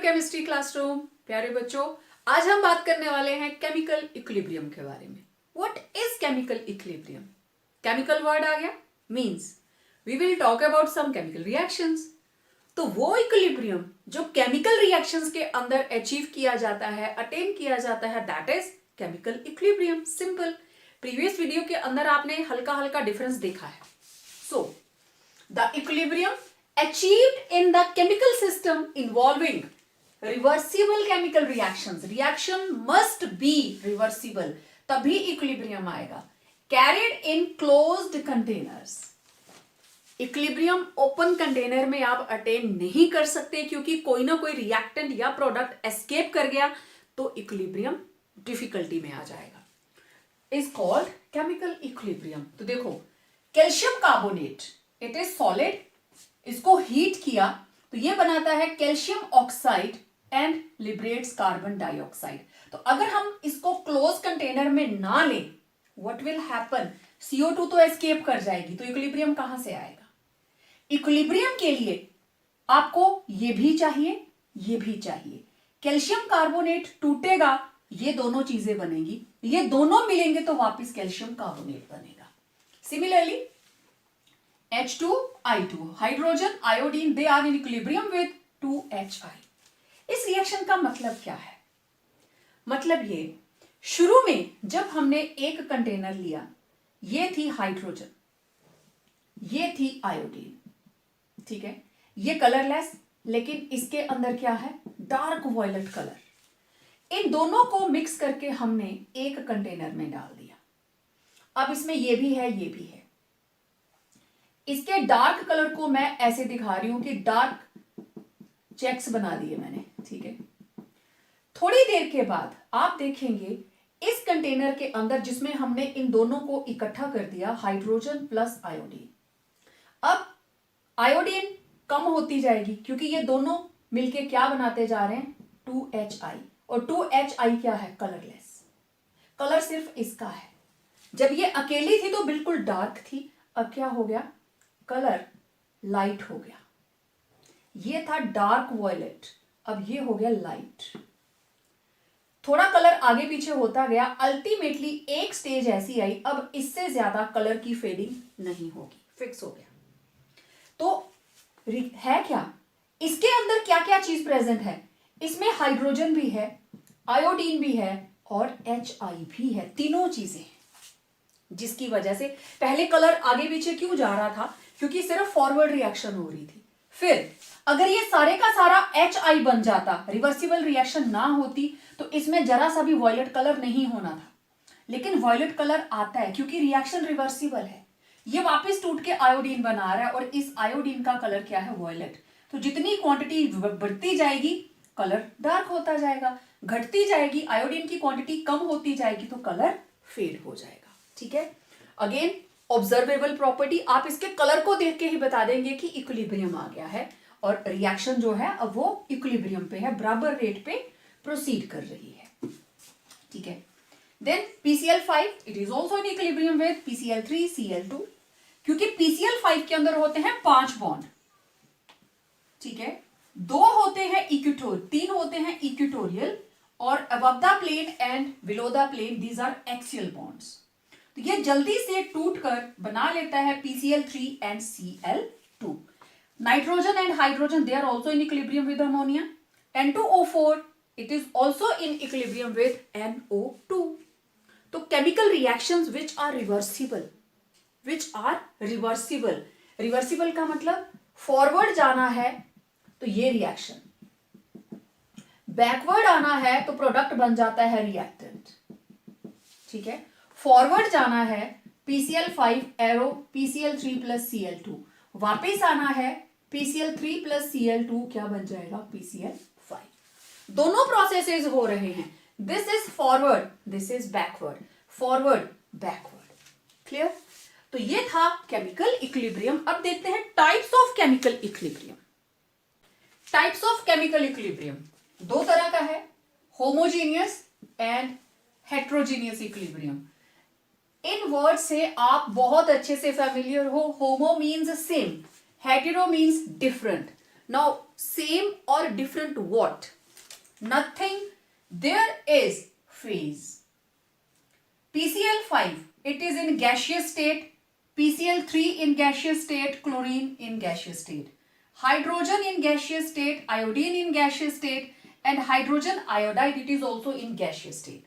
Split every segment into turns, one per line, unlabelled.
Chemistry classroom. प्यारे बच्चों, आज हम बात करने वाले हैं केमिकल इक्विलिब्रियम के बारे में। What is chemical equilibrium? Chemical word आ गया, means we will talk about some chemical reactions. तो वो इक्विलिब्रियम जो केमिकल रिएक्शंस के अंदर अचीव किया जाता है, अटेन किया जाता है, that is chemical equilibrium. Simple. Previous video के अंदर आपने हल्का हल्का डिफरेंस देखा है। So the equilibrium achieved in the chemical system involving reversible chemical reactions. Reaction must be reversible, तभी equilibrium आएगा. Carried in closed containers. Equilibrium open container में आप attain नहीं कर सकते क्योंकि कोई ना कोई reactant या product escape कर गया तो equilibrium difficulty में आ जाएगा. Is called chemical equilibrium. तो देखो, calcium carbonate, it is solid. इसको हीट किया तो ये बनाता है calcium oxide and liberates carbon dioxide. तो अगर हम इसको क्लोज कंटेनर में ना लें, व्हाट विल हैपन? CO2 तो एस्केप कर जाएगी, तो इक्विलिब्रियम कहां से आएगा? इक्विलिब्रियम के लिए आपको ये भी चाहिए, ये भी चाहिए। कैल्शियम कार्बोनेट टूटेगा, ये दोनों चीजें बनेगी, ये दोनों मिलेंगे तो वापस कैल्शियम कार्बोनेट बनेगा। Similarly H2I2, hydrogen iodine, they are in equilibrium with 2HI। इस रिएक्शन का मतलब क्या है? मतलब ये, शुरू में जब हमने एक कंटेनर लिया, ये थी हाइड्रोजन, ये थी आयोडीन, ठीक है, ये कलरलेस, लेकिन इसके अंदर क्या है? Dark violet colour. इन दोनों को मिक्स करके हमने एक कंटेनर में डाल दिया। अब इसमें ये भी है, ये भी है। इसके डार्क कलर को मैं ऐसे दिखा रही हूं कि डार्क चेक्स बना दिए मैंने, ठीक है। थोड़ी देर के बाद आप देखेंगे इस कंटेनर के अंदर जिसमें हमने इन दोनों को इकट्ठा कर दिया, हाइड्रोजन प्लस आयोडीन, अब आयोडीन कम होती जाएगी क्योंकि ये दोनों मिलके क्या बनाते जा रहे हैं? 2HI। और 2HI क्या है? कलरलेस। कलर सिर्फ इसका है। जब ये अकेली थी तो बिल्कुल डार्क थी, अब क्या हो गया? कलर लाइट हो गया। ये था डार्क वॉयलेट, अब ये हो गया लाइट। थोड़ा कलर आगे पीछे होता गया, अल्टीमेटली एक स्टेज ऐसी आई, अब इससे ज्यादा कलर की फेडिंग नहीं होगी, फिक्स हो गया। तो है क्या इसके अंदर? क्या क्या चीज प्रेजेंट है? इसमें हाइड्रोजन भी है, आयोडीन भी है और HI भी है, तीनों चीजें, जिसकी वजह से पहले कलर आगे पीछे क्यों जा रहा था? क्योंकि सिर्फ फॉरवर्ड रिएक्शन हो रही थी। फिर अगर ये सारे का सारा HI बन जाता, रिवर्सिबल रिएक्शन ना होती, तो इसमें जरा सा भी वॉयलेट कलर नहीं होना था। लेकिन वॉयलेट कलर आता है क्योंकि रिएक्शन रिवर्सिबल है। ये वापस टूट के आयोडीन बना रहा है और इस आयोडीन का कलर क्या है? वॉयलेट। तो जितनी क्वांटिटी बढ़ती जाएगी कलर डार्क होता जाएगा, घटती जाएगी आयोडीन की क्वांटिटी कम होती जाएगी तो कलर फेड हो जाएगा, ठीक है। अगेन ऑब्जर्वेबल प्रॉपर्टी, आप इसके कलर को देख के ही बता देंगे कि इक्विलिब्रियम आ गया है और रिएक्शन जो है अब वो इक्विलिब्रियम पे है, बराबर रेट पे प्रोसीड कर रही है, ठीक है। Then PCl5, it is also in equilibrium with PCl3, Cl2, क्योंकि PCl5 के अंदर होते हैं 5 बॉन्ड, ठीक है। 2 होते हैं इक्वेटोरियल, 3 होते हैं इक्वेटोरियल और above the plane and below the plane these are axial bonds. तो ये जल्दी से टूटकर बना लेता है PCl3 and Cl2। Nitrogen and hydrogen, they are also in equilibrium with ammonia. N2O4, it is also in equilibrium with NO2। तो chemical reactions which are reversible, reversible का मतलब फॉरवर्ड जाना है तो ये रिएक्शन, बैकवर्ड आना है तो प्रोडक्ट बन जाता है रिएक्टेंट, ठीक है। फॉरवर्ड जाना है PCl5 arrow PCl3 plus Cl2, वापिस आना है PCl3 प्लस Cl2, क्या बन जाएगा? PCl5। दोनों प्रोसेसेस हो रहे हैं, this is forward, this is backward, forward backward, clear. तो ये था केमिकल इक्विलिब्रियम। अब देखते हैं types of chemical equilibrium. Types of chemical equilibrium दो तरह का है, होमोजीनियस एंड हेट्रोजीनियस इक्विलिब्रियम। इन वर्ड से आप बहुत अच्छे से फेमिलियर हो। Homo means same, hetero means different. Now same और different what? nothing, there is phase. PCl5, it is in gaseous state, PCl3 in gaseous state, chlorine in gaseous state, hydrogen in gaseous state, iodine in gaseous state, and hydrogen iodide, it is also in gaseous state.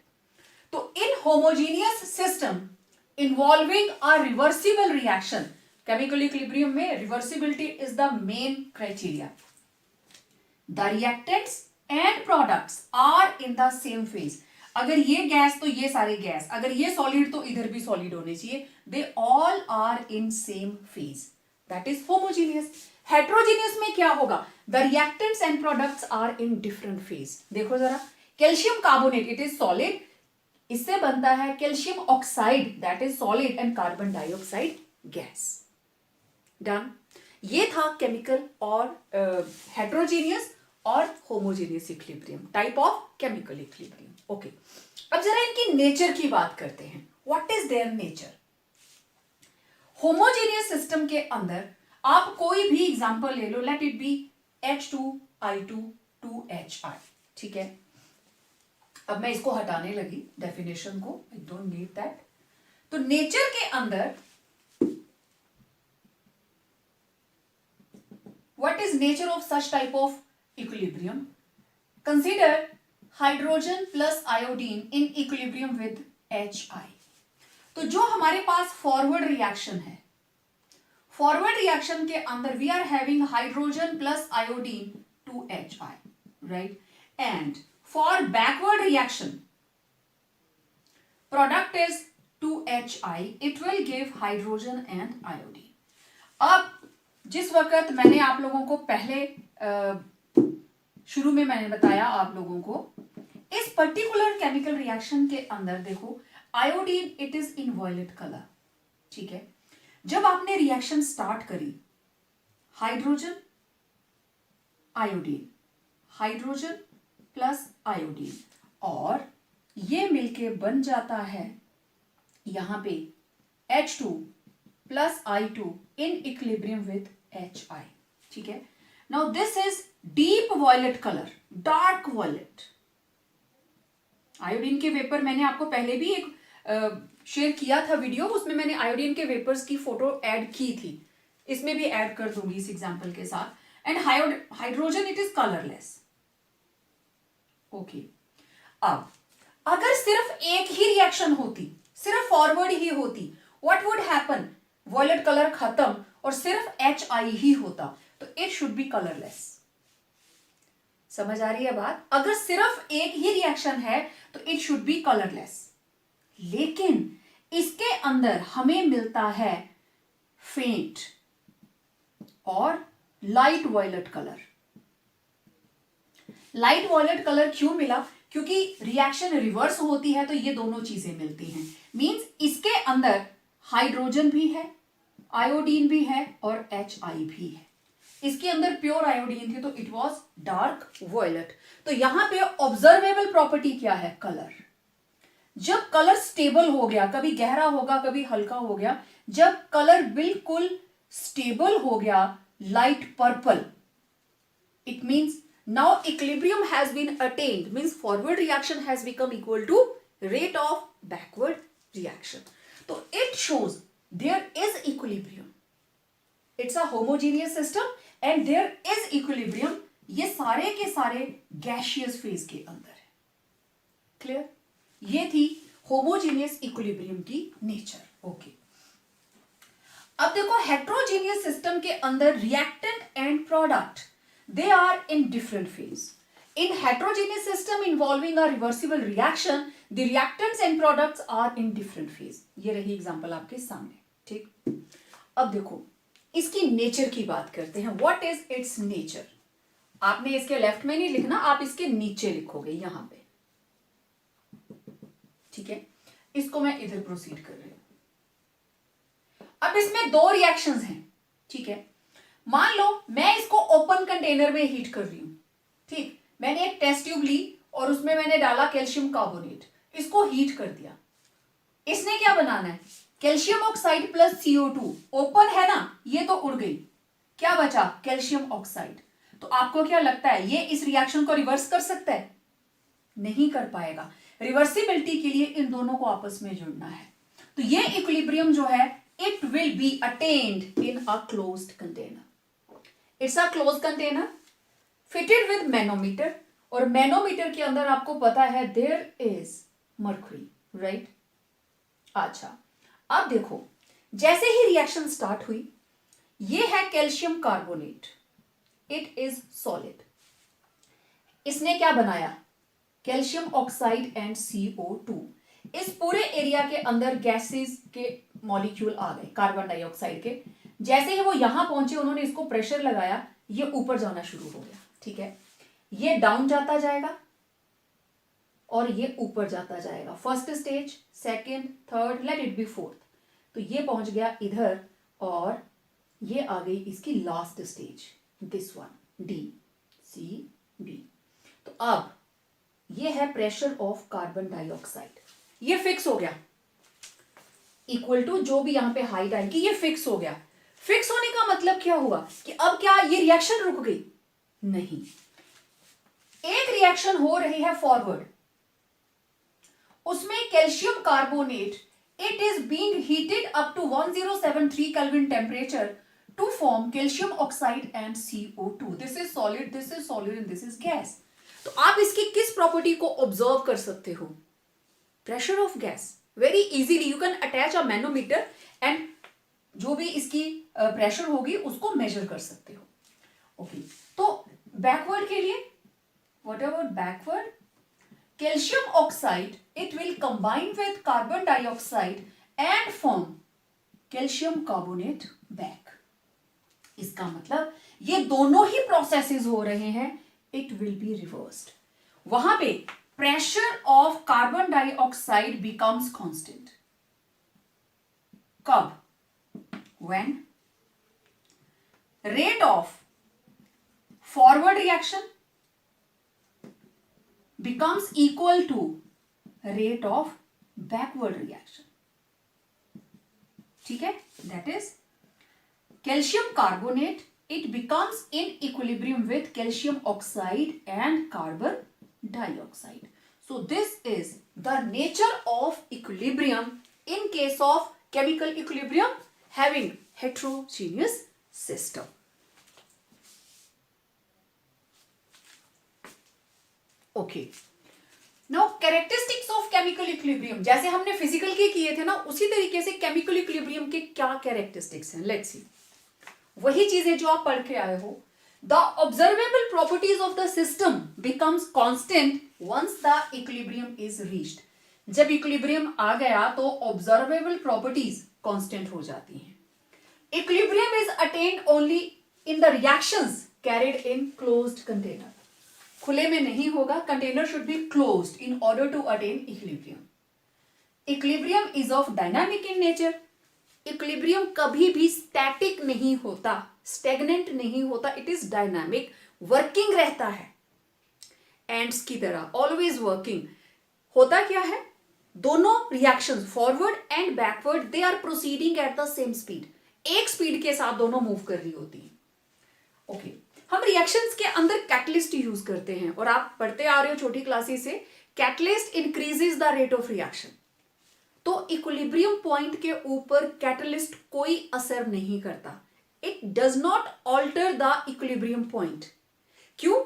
तो in homogeneous system involving a reversible reaction, chemical equilibrium में reversibility is the main criteria. The reactants and products are in the same phase. अगर ये gas तो ये सारे gas, अगर ये solid तो इधर भी सॉलिड होने चाहिए. They all are in same phase. That is homogeneous. Heterogeneous में क्या होगा? The reactants and products are in different phase. देखो जरा, calcium carbonate, it is solid. इससे बनता है calcium oxide, that is solid, and carbon dioxide gas. Done. ये था केमिकल और हेट्रोजीनियस और homogeneous equilibrium, type of chemical equilibrium. Okay, अब जरा इनकी नेचर की बात करते हैं. What is their nature? Homogeneous system के अंदर आप कोई भी एग्जांपल ले लो, let it be H2I2 2HI. ठीक है, अब मैं इसको हटाने लगी डेफिनेशन को, आई डोंट नीड दैट. तो नेचर के अंदर what is nature of such type of equilibrium? Consider hydrogen plus iodine in equilibrium with HI. तो जो हमारे पास फॉरवर्ड रिएक्शन है, फॉरवर्ड रिएक्शन के अंदर we are having hydrogen plus iodine 2HI, right? And for backward reaction, product is 2HI, it will give hydrogen and iodine. अब जिस वक्त मैंने आप लोगों को पहले शुरू में मैंने बताया आप लोगों को, इस पर्टिकुलर केमिकल रिएक्शन के अंदर देखो, iodine it is in violet colour. ठीक है, जब आपने रिएक्शन स्टार्ट करी, hydrogen iodine, hydrogen plus iodine, और ये मिलके बन जाता है यहां पे H2 plus I2 in equilibrium with HI. ठीक है, now this is deep violet colour, dark violet. Iodine के वेपर मैंने आपको पहले भी एक शेयर किया था वीडियो, उसमें मैंने आयोडीन के वेपर्स की फोटो ऐड की थी, इसमें भी ऐड कर दूंगी इस एग्जांपल के साथ. And hydrogen it is colourless. Okay, अब अगर सिर्फ एक ही रिएक्शन होती, सिर्फ फॉरवर्ड ही होती, what would happen? Violet colour खत्म और सिर्फ HI ही होता, तो इट शुड बी कलरलेस. समझ आ रही है बात? अगर सिर्फ एक ही रिएक्शन है तो इट शुड बी कलरलेस. लेकिन इसके अंदर हमें मिलता है फेंट और light violet colour. Light violet colour क्यों मिला? क्योंकि रिएक्शन रिवर्स होती है तो ये दोनों चीजें मिलती हैं. मींस इसके अंदर हाइड्रोजन भी है, आयोडीन भी है और HI भी है. इसके अंदर प्योर आयोडीन थी तो इट वाज डार्क वॉयलेट. तो यहां पे ऑब्जर्वेबल प्रॉपर्टी क्या है? कलर. जब कलर स्टेबल हो गया, कभी गहरा होगा कभी हल्का हो गया, जब कलर बिल्कुल स्टेबल हो गया, light purple, it means now equilibrium has been attained, means forward reaction has become equal to rate of backward reaction. So it shows there is equilibrium. It's a homogeneous system and there is equilibrium. ये सारे के सारे gaseous phase के अंदर है. Clear? ये थी homogeneous equilibrium की nature. Okay. अब देखो heterogeneous system के अंदर reactant and product, they are in different phase. In heterogeneous system involving a reversible reaction, the reactants and products are in different phase. ये रही एग्जांपल आपके सामने. ठीक, अब देखो इसकी नेचर की बात करते हैं. What is it's nature? आपने इसके लेफ्ट में नहीं लिखना, आप इसके नीचे लिखोगे यहां पे. ठीक है, इसको मैं इधर प्रोसीड कर रही हूं. अब इसमें दो रिएक्शंस हैं. ठीक है, मान लो मैं इसको ओपन कंटेनर में हीट कर रही हूं. ठीक, मैंने एक टेस्ट ट्यूब ली और उसमें मैंने डाला कैल्शियम कार्बोनेट, इसको हीट कर दिया. इसने क्या बनाना है? Calcium oxide plus CO2. Open है ना, ये तो उड़ गई, क्या बचा? Calcium oxide. तो आपको क्या लगता है ये इस रिएक्शन को रिवर्स कर सकता है? नहीं कर पाएगा। रिवर्सिबिलिटी के लिए इन दोनों को आपस में जुड़ना है। तो ये इक्विलिब्रियम जो है it will B attend in a closed container. It's a closed container fitted with manometer, और मैनोमीटर के अंदर आपको पता है देयर इज मर्क्यूरी, राइट। अच्छा, अब देखो जैसे ही रिएक्शन स्टार्ट हुई, ये है calcium carbonate, it is solid. इसने क्या बनाया, कैल्शियम ऑक्साइड एंड CO2। इस पूरे एरिया के अंदर गैसेस के मॉलिक्यूल आ गए कार्बन डाइऑक्साइड के। जैसे ही वो यहां पहुंचे, उन्होंने इसको प्रेशर लगाया, ये ऊपर जाना शुरू हो गया, ठीक है। ये डाउन जाता जाएगा और ये ऊपर जाता जाएगा, first stage, second, third, let it be fourth. तो ये पहुंच गया इधर और ये आ गई इसकी last stage, this one, DCB। तो अब ये है प्रेशर ऑफ कार्बन डाइऑक्साइड, ये फिक्स हो गया, इक्वल टू जो भी यहां पे हाइट आएगी, ये फिक्स हो गया। फिक्स होने का मतलब क्या हुआ कि अब क्या ये रिएक्शन रुक गई? नहीं, एक रिएक्शन हो रही है फॉरवर्ड, उसमें calcium carbonate it is being heated up to 1073 kelvin temperature to form calcium oxide and CO2। This is solid, this is solid and this is gas. तो आप इसकी किस प्रॉपर्टी को ऑब्जर्व कर सकते हो? Pressure of gas. Very easily you can attach a manometer and जो भी इसकी प्रेशर होगी उसको मेजर कर सकते हो। ओके, तो बैकवर्ड के लिए what about backward? Calcium oxide it will combine with carbon dioxide and form calcium carbonate back. इसका मतलब ये दोनों ही प्रोसेसेस हो रहे हैं, इट विल बी रिवर्स्ड। वहां पे pressure of carbon dioxide becomes constant. कब? When rate of forward reaction becomes equal to rate of backward reaction, ठीक है। that is calcium carbonate it becomes in equilibrium with calcium oxide and carbon dioxide. So this is the nature of equilibrium in case of chemical equilibrium having heterogeneous system. Okay, now characteristics of chemical equilibrium, जैसे हमने physical के किए थे ना, उसी तरीके से chemical equilibrium के क्या कैरेक्टरिस्टिक्स हैं, लेट्स सी। वही चीजें जो आप पढ़ के आए हो। The observable properties of the system becomes constant once the equilibrium is reached. जब इक्विलिब्रियम आ गया तो ऑब्जर्वेबल प्रॉपर्टीज कांस्टेंट हो जाती हैं। Equilibrium is attained only in the reactions carried in closed container. खुले में नहीं होगा, container should be closed in order to attain equilibrium. Equilibrium is of dynamic in nature. Equilibrium कभी भी स्टैटिक नहीं होता, स्टेगनेंट नहीं होता, इट इज डायनामिक, वर्किंग रहता है, एंड्स की तरह ऑलवेज वर्किंग। होता क्या है, दोनों reactions forward and backward they are proceeding at the same speed, एक स्पीड के साथ दोनों मूव कर रही होती है। ओके, हम रिएक्शंस के अंदर कैटलिस्ट यूज करते हैं और आप पढ़ते आ रहे हो छोटी क्लासेस से, catalyst increases the rate of reaction. तो इक्विलिब्रियम पॉइंट के ऊपर कैटलिस्ट कोई असर नहीं करता, it does not alter the equilibrium point. क्यों?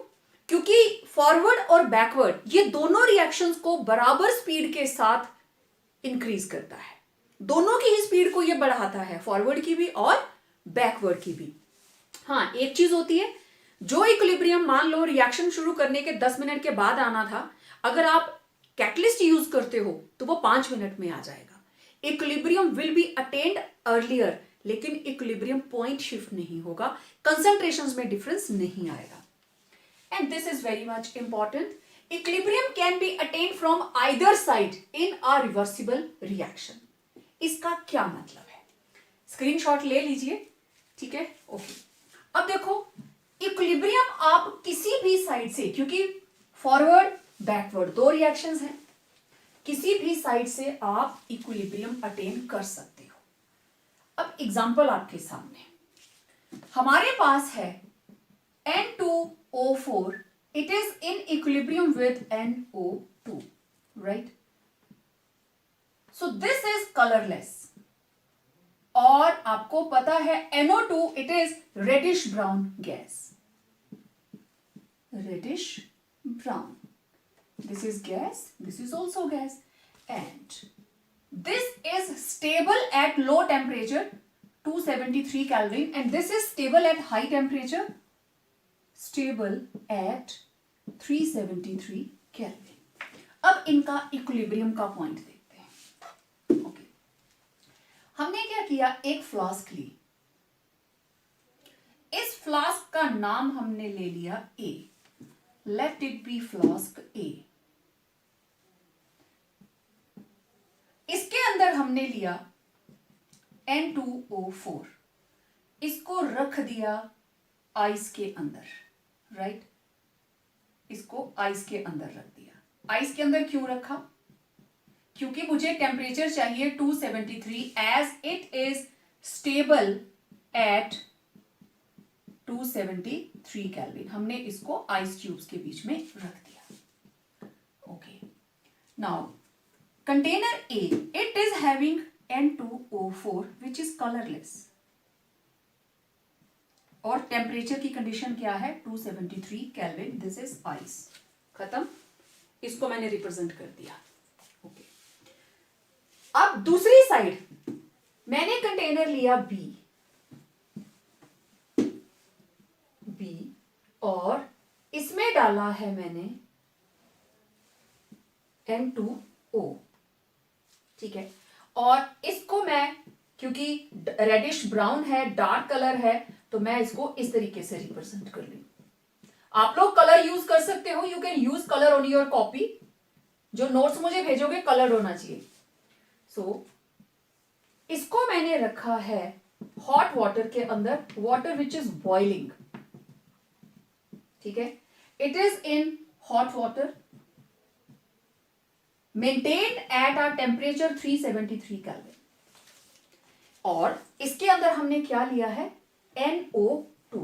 क्योंकि फॉरवर्ड और बैकवर्ड ये दोनों रिएक्शंस को बराबर स्पीड के साथ इंक्रीज करता है, दोनों की ही स्पीड को ये बढ़ाता है, फॉरवर्ड की भी और बैकवर्ड की भी। हाँ, एक चीज होती है, जो इक्विलिब्रियम मान लो रिएक्शन शुरू करने के 10 मिनट के बाद आना था, अगर आप कैटलिस्ट यूज करते हो तो वो 5 मिनट में आ जाएगा। Equilibrium will B attend earlier, लेकिन इक्विलिब्रियम पॉइंट शिफ्ट नहीं होगा, कंसंट्रेशंस में डिफरेंस नहीं आएगा। And this is very much important, equilibrium can be attained from either side in a reversible reaction. इसका क्या मतलब है? स्क्रीनशॉट ले लीजिए, ठीक है। ओके, अब देखो इक्विलिब्रियम आप किसी भी साइड से, क्योंकि फॉरवर्ड बैकवर्ड दो रिएक्शंस हैं, किसी भी साइड से आप इक्विलिब्रियम अटेन कर सकते हो। अब एग्जांपल आपके सामने, हमारे पास है N2O4 it is in equilibrium with NO2, right? So this is colorless. और आपको पता है NO2 it is reddish brown gas. Reddish brown. This is gas, this is also gas, and this is stable at low temperature 273 Kelvin, and this is stable at high temperature, stable at 373 Kelvin. अब इनका equilibrium का point देखते हैं. Okay, हमने क्या किया, एक flask ली. इस फ्लास्क का नाम हमने ले लिया A. Let it be flask A. इसके अंदर हमने लिया N2O4. इसको रख दिया आइस के अंदर, राइट? इसको आइस के अंदर रख दिया. आइस के अंदर क्यों रखा? क्योंकि मुझे टेम्परेचर चाहिए 273 as it is stable at 273 kelvin. हमने इसको आइस क्यूब्स के बीच में रख दिया. Okay, now container A, it is having N2O4 which is colorless. और टेम्परेचर की कंडीशन क्या है? 273 केल्विन. This is ice. खत्म. इसको मैंने रिप्रेजेंट कर दिया. ओके, अब दूसरी साइड मैंने कंटेनर लिया B और इसमें डाला है मैंने N2O. ठीक है, और इसको मैं, क्योंकि रेडिश ब्राउन है, डार्क कलर है, तो मैं इसको इस तरीके से रिप्रेजेंट कर लूं. आप लोग कलर यूज कर सकते हो. You can use colour on your copy. जो नोट्स मुझे भेजोगे कलर्ड होना चाहिए. सो इसको मैंने रखा है हॉट वाटर के अंदर, वाटर विच इज बॉइलिंग. ठीक है, it is in hot water maintained at a temperature 373 Kelvin. और इसके अंदर हमने क्या लिया है? NO2.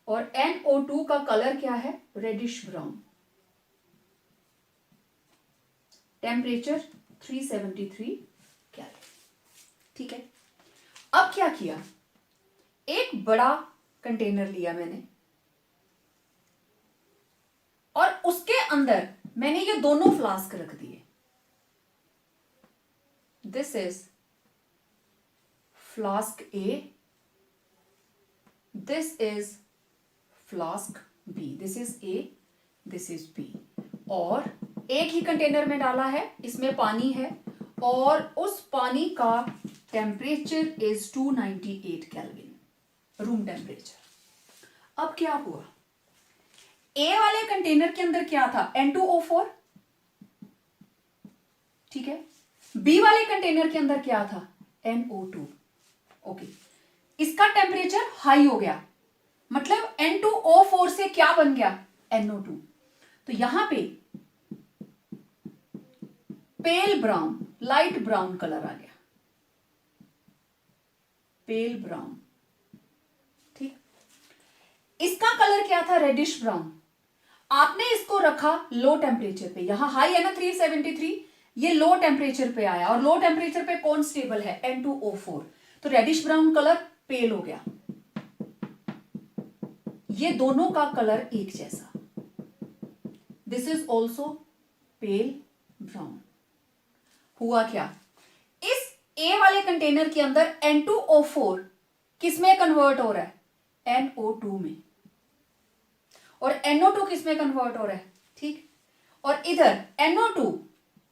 और NO2 का कलर क्या है? Reddish brown. Temperature 373 Kelvin. ठीक है, अब क्या किया, एक बड़ा कंटेनर लिया मैंने और उसके अंदर मैंने ये दोनों फ्लास्क रख दिए. This is flask A, this is flask B. This is A, this is B. और एक ही कंटेनर में डाला है, इसमें पानी है और उस पानी का temperature is 298 kelvin, room temperature. अब क्या हुआ, A वाले कंटेनर के अंदर क्या था? N2O4. ठीक है, B वाले कंटेनर के अंदर क्या था? NO2. ओके, इसका टेम्परेचर हाई हो गया, मतलब N2O4 से क्या बन गया? NO2. तो यहां पे pale brown, light brown colour आ गया, पेल ब्राउन. ठीक, इसका कलर क्या था? Reddish brown. आपने इसको रखा लो टेम्परेचर पे. यहां हाई है ना 373, ये लो टेम्परेचर पे आया, और लो टेम्परेचर पे कौन स्टेबल है? N2O4. तो रेडिश ब्राउन कलर पेल हो गया. ये दोनों का कलर एक जैसा. This is also pale brown. हुआ क्या, इस A वाले कंटेनर के अंदर N2O4 किस में कन्वर्ट हो रहा है? NO2 में. और NO2 किस में कन्वर्ट हो रहा है? ठीक, और इधर NO2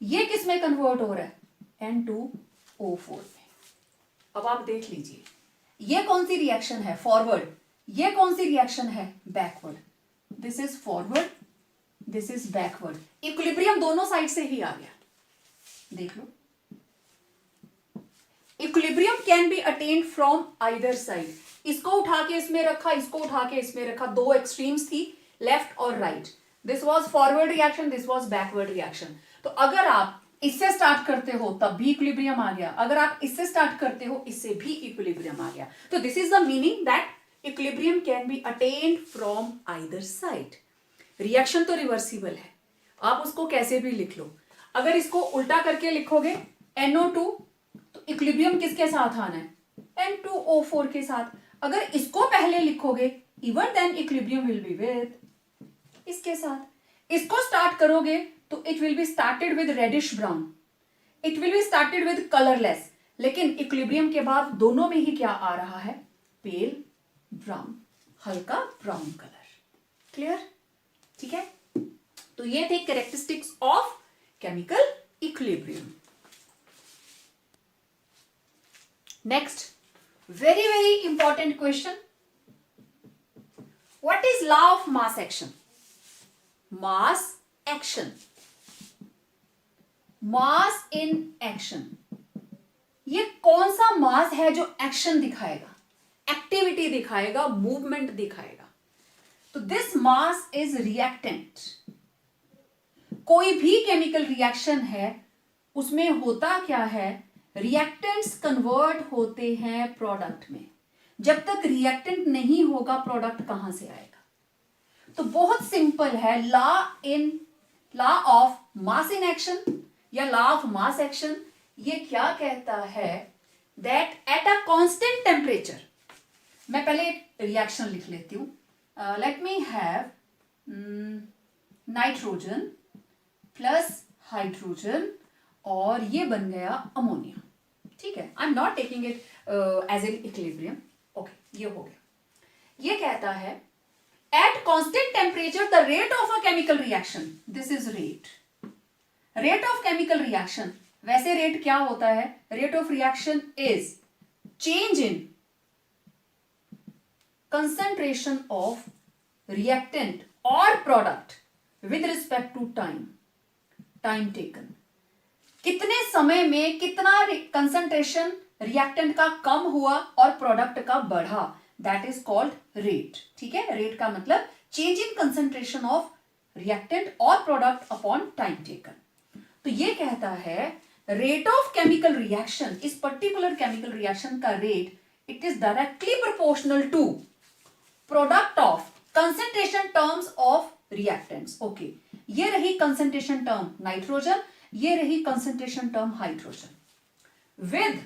ये किस में कन्वर्ट हो रहा है? N2O4 में. अब आप देख लीजिए, ये कौन सी रिएक्शन है? फॉरवर्ड. ये कौन सी रिएक्शन है? Backward. This is forward, this is backward. Equilibrium दोनों साइड से ही आ गया. देख लो, equilibrium can be attained from either side. इसको उठा के इसमें रखा, इसको उठा के इसमें रखा, दो एक्सट्रीम्स थी, लेफ्ट और right. This was forward reaction, this was backward reaction. तो अगर आप इससे स्टार्ट करते हो तब भी इक्विलिब्रियम आ गया, अगर आप इससे स्टार्ट करते हो इससे भी इक्विलिब्रियम आ गया. तो this is the meaning that equilibrium can be attained from either side. Reaction तो रिवर्सिबल है, आप उसको कैसे भी लिख लो। अगर इसको उल्टा करके लिखोगे NO2 तो इक्विलिब्रियम किसके साथ आना है, N2O4 के साथ। अगर इसको पहले लिखोगे even then equilibrium will be with इसके साथ। इसको स्टार्ट करोगे तो it will be started with reddish brown, it will be started with colourless, लेकिन इक्विलिब्रियम के बाद दोनों में ही क्या आ रहा है, पेल ब्राउन, हल्का ब्राउन कलर। क्लियर? ठीक है, तो ये थे characteristics of chemical equilibrium. Next, very very important question, what is law of mass action? Mass action, mass in action, ये कौन सा मास है जो एक्शन दिखाएगा, एक्टिविटी दिखाएगा, मूवमेंट दिखाएगा? तो दिस मास इज रिएक्टेंट। कोई भी केमिकल रिएक्शन है उसमें होता क्या है, रिएक्टेंट्स कन्वर्ट होते हैं प्रोडक्ट में। जब तक रिएक्टेंट नहीं होगा प्रोडक्ट कहां से आएगा? तो बहुत सिंपल है, law of mass in action या लॉ ऑफ मास एक्शन, ये क्या कहता है, that at a constant temperature, मैं पहले एक रिएक्शन लिख लेती हूं, let me have nitrogen plus hydrogen और ये बन गया अमोनिया। ठीक है, I am not taking it as an equilibrium. Okay, ये हो गया। ये कहता है at constant temperature the rate of a chemical reaction, this is rate of chemical reaction. वैसे रेट क्या होता है, rate of reaction is change in concentration of reactant और product with respect to time taken. कितने समय में कितना concentration reactant का कम हुआ और प्रोडक्ट का बढ़ा, दैट इज कॉल्ड रेट। ठीक है, रेट का मतलब change in concentration of reactant और प्रोडक्ट अपॉन टाइम टेकन। तो ये कहता है रेट ऑफ केमिकल रिएक्शन, इस पर्टिकुलर केमिकल रिएक्शन का rate, it is directly proportional to product of concentration terms of reactants. Okay, ये रही कंसंट्रेशन टर्म नाइट्रोजन, ये रही concentration term hydrogen, with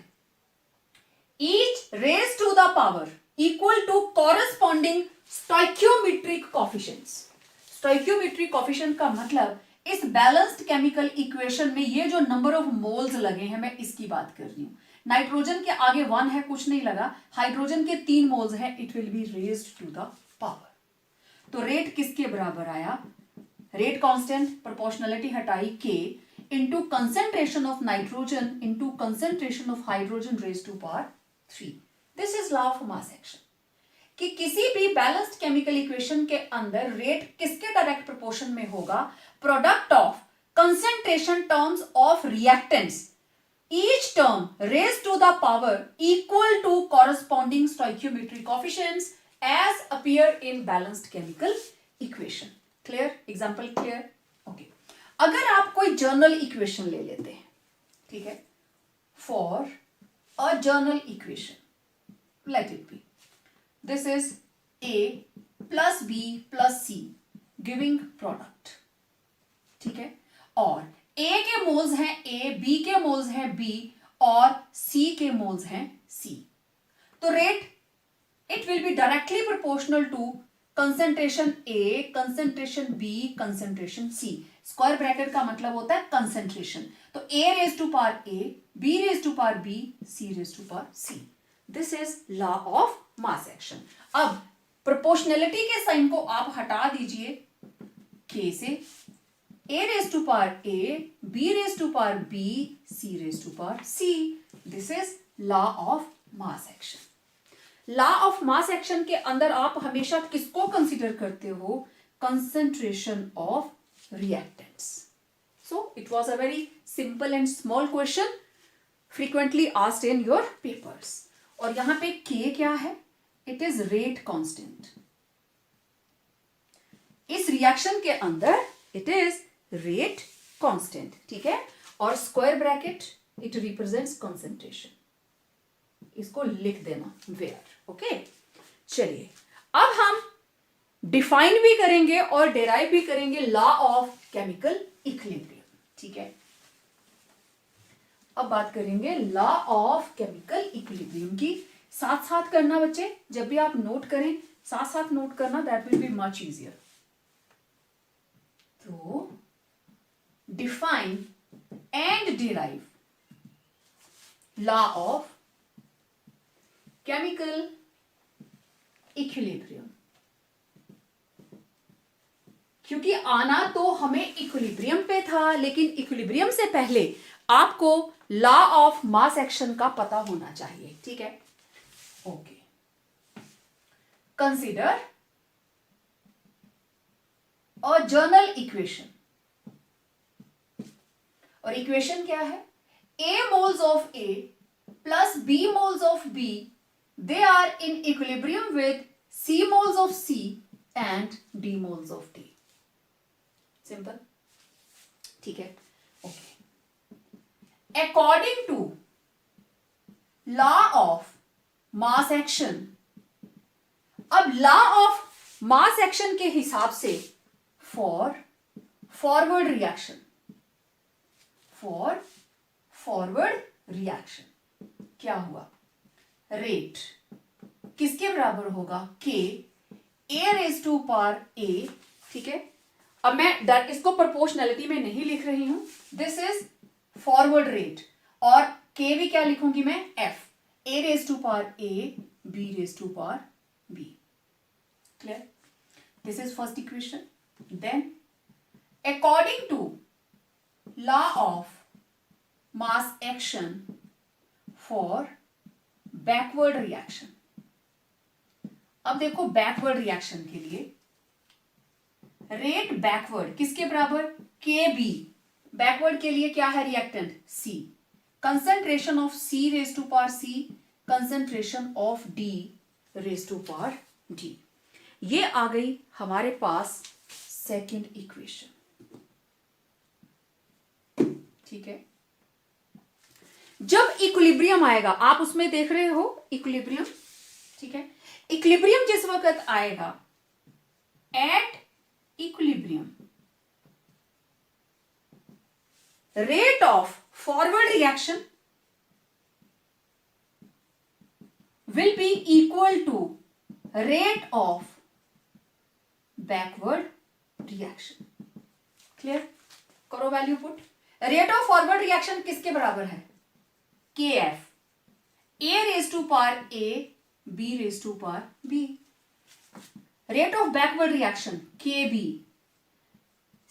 each raise to the power equal to corresponding stoichiometric coefficients. Stoichiometric coefficient का मतलब इस balanced chemical equation में ये जो नंबर ऑफ मोल्स लगे हैं, मैं इसकी बात कर रही हूं। नाइट्रोजन के आगे 1 है, कुछ नहीं लगा, हाइड्रोजन के 3 मोल्स हैं, it will be raised to the power. तो रेट किसके बराबर आया, रेट कांस्टेंट, प्रोपोर्शनलिटी हटाई, K into concentration of nitrogen into concentration of hydrogen raised to power 3। This is law of mass action, कि किसी भी बैलेंस्ड केमिकल इक्वेशन के अंदर रेट किसके डायरेक्ट प्रोपोर्शन में होगा, product of concentration terms of reactants, each term raised to the power equal to corresponding stoichiometric coefficients as appear in balanced chemical equation. Clear? Example clear? Okay. अगर आप कोई general equation ले लेते हैं, ठीक है, for a journal equation, let it be, this is A plus B plus C giving product, ठीक है, और A के मोल्स हैं A, B के मोल्स हैं B और C के मोल्स हैं C। तो rate it will be directly proportional to concentration A, concentration B, concentration C। Square bracket का मतलब होता है कंसेंट्रेशन। तो A raise to power A, B raise to power B, C raise to power C। This is law of mass action. अब proportionality के sign को आप हटा दीजिए, K से A raised to power A, B raised to power B, C raised to power C. This is law of mass action. Law of mass action के अंदर आप हमेशा किसको कंसीडर करते हो, concentration of reactants. So it was a very simple and small question frequently asked in your papers. और यहां पे K क्या है, it is rate constant. इस रिएक्शन के अंदर it is रेट कांस्टेंट, ठीक है, और square bracket it represents concentration, इसको लिख देना वेयर। ओके, चलिए अब हम डिफाइन भी करेंगे और डेराइव भी करेंगे लॉ ऑफ केमिकल इक्विलिब्रियम। ठीक है, अब बात करेंगे लॉ ऑफ केमिकल इक्विलिब्रियम की। साथ साथ करना बच्चे, जब भी आप नोट करें साथ साथ नोट करना, that will be much easier. तो define and derive law of chemical equilibrium. क्योंकि आना तो हमें इक्विलिब्रियम पे था, लेकिन इक्विलिब्रियम से पहले आपको लॉ ऑफ मास एक्शन का पता होना चाहिए। ठीक है, okay. Consider a general equation, और इक्वेशन क्या है? A moles of A plus B moles of B, they are in equilibrium with C moles of C and D moles of D. Simple. ठीक है, okay. According to law of mass action, अब law of mass action के हिसाब से for forward reaction, for forward reaction क्या हुआ? Rate किसके बराबर होगा? के ए रेज टू पावर ए। ठीक है, अब मैं इसको प्रोपोर्शनैलिटी में नहीं लिख रही हूं, दिस इज फॉरवर्ड रेट, और के भी क्या लिखूंगी मैं? F, A raise to power A B raise to power B. Clear? This is first equation. Then according to law of mass action for backward reaction, अब देखो बैकवर्ड रिएक्शन के लिए रेट बैकवर्ड किसके बराबर? के बी। बैकवर्ड के लिए क्या है reactant? C. Concentration of C raise to power C, concentration of D raise to power D. ये आ गई हमारे पास सेकंड इक्वेशन। ठीक है, जब इक्विलिब्रियम आएगा, आप उसमें देख रहे हो इक्विलिब्रियम। ठीक है, इक्विलिब्रियम जिस वक्त आएगा, at equilibrium rate of forward reaction will be equal to rate of backward reaction. Clear? करो value put. Rate of forward reaction किसके बराबर है? K F, A raise to power A B raise to power B. Rate of backward reaction K B,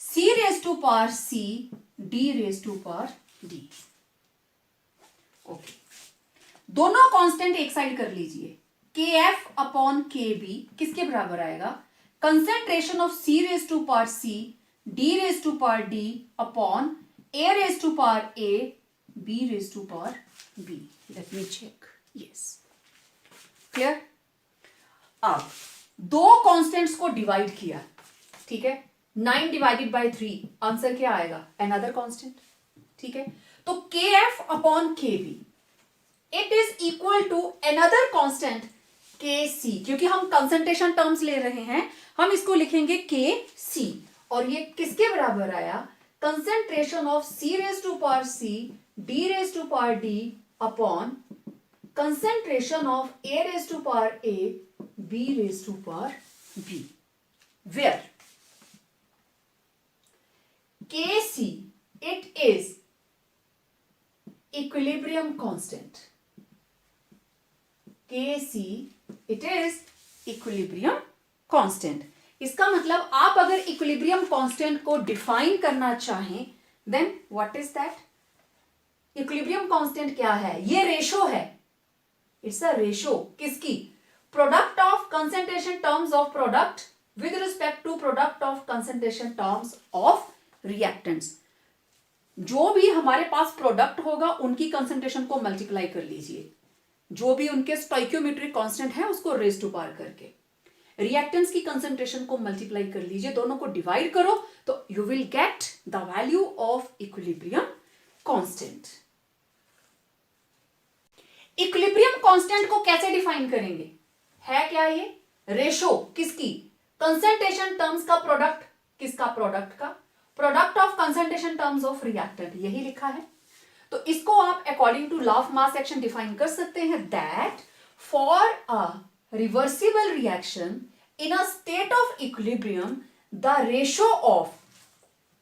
C raise to power C D raise to power D. Okay, दोनों constant एक side कर लीजिए। के F upon K B किसके बराबर आएगा? Concentration of C raise to power C D raise to power D upon A raise to power A b raised to power b. Let me check. Yes. Clear? अब दो constants को divide किया, ठीक है, 9 divided by 3, answer क्या आएगा? Another constant. ठीक है, तो K F upon K B it is equal to another constant K C. क्योंकि हम कंसंट्रेशन टर्म्स ले रहे हैं, हम इसको लिखेंगे के सी, और ये किसके बराबर आया? Concentration of C raise to power C d raised to power d upon concentration of a raised to power a b raised to power b, where Kc it is equilibrium constant. Kc it is equilibrium constant. इसका मतलब आप अगर equilibrium constant को define करना चाहें, then what is that? Equilibrium constant क्या है? ये रेशो है, इट्स अ रेशो किसकी? Product of concentration terms of product with respect to product of concentration terms of reactants. जो भी हमारे पास प्रोडक्ट होगा उनकी कंसंट्रेशन को मल्टीप्लाई कर लीजिए, जो भी उनके स्टोइकियोमेट्रिक कांस्टेंट है उसको रेज टू पावर करके, रिएक्टेंट्स की कंसंट्रेशन को मल्टीप्लाई कर लीजिए, दोनों को डिवाइड करो तो you will get the value of equilibrium constant. Equilibrium constant को कैसे डिफाइन करेंगे? है क्या ये? रेशो किसकी? कंसंट्रेशन टर्म्स का प्रोडक्ट, किसका? प्रोडक्ट का, product of concentration terms of reactant, यही लिखा है। तो इसको आप according to law of mass action define कर सकते हैं that for a reversible reaction in a state of equilibrium the ratio of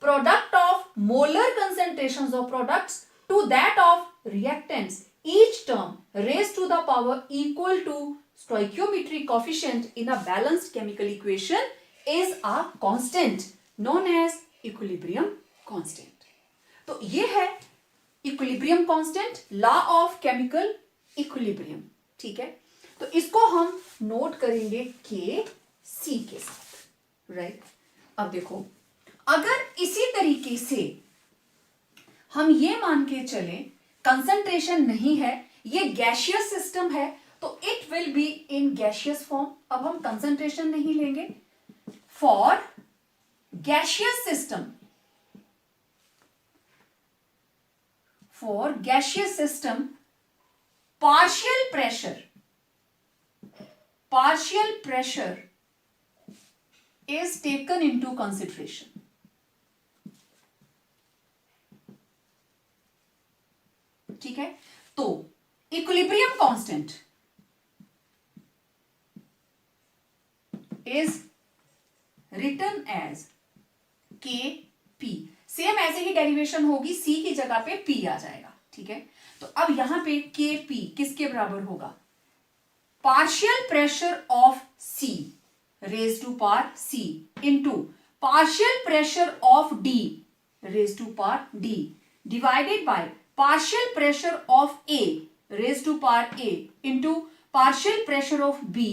product of molar concentrations of products to that of reactants, each term raised to the power equal to stoichiometric coefficient in a balanced chemical equation is a constant known as equilibrium constant. तो ये है equilibrium constant, law of chemical equilibrium, ठीक है। तो इसको हम note करेंगे के सी के साथ, राइट। अब देखो, अगर इसी तरीके से हम ये मान के चले कंसंट्रेशन नहीं है, ये गैसियस सिस्टम है, तो it will be in gaseous form. अब हम कंसंट्रेशन नहीं लेंगे। For gaseous system, for gaseous system partial pressure is taken into consideration. ठीक है, तो equilibrium constant is written as K P. Same ऐसे ही डेरिवेशन होगी, सी की जगह पे पी आ जाएगा, ठीक है। तो अब यहां पे के पी किसके बराबर होगा? Partial pressure of C raised to power C into partial pressure of D raised to power D divided by partial pressure of A raised to power A into partial pressure of B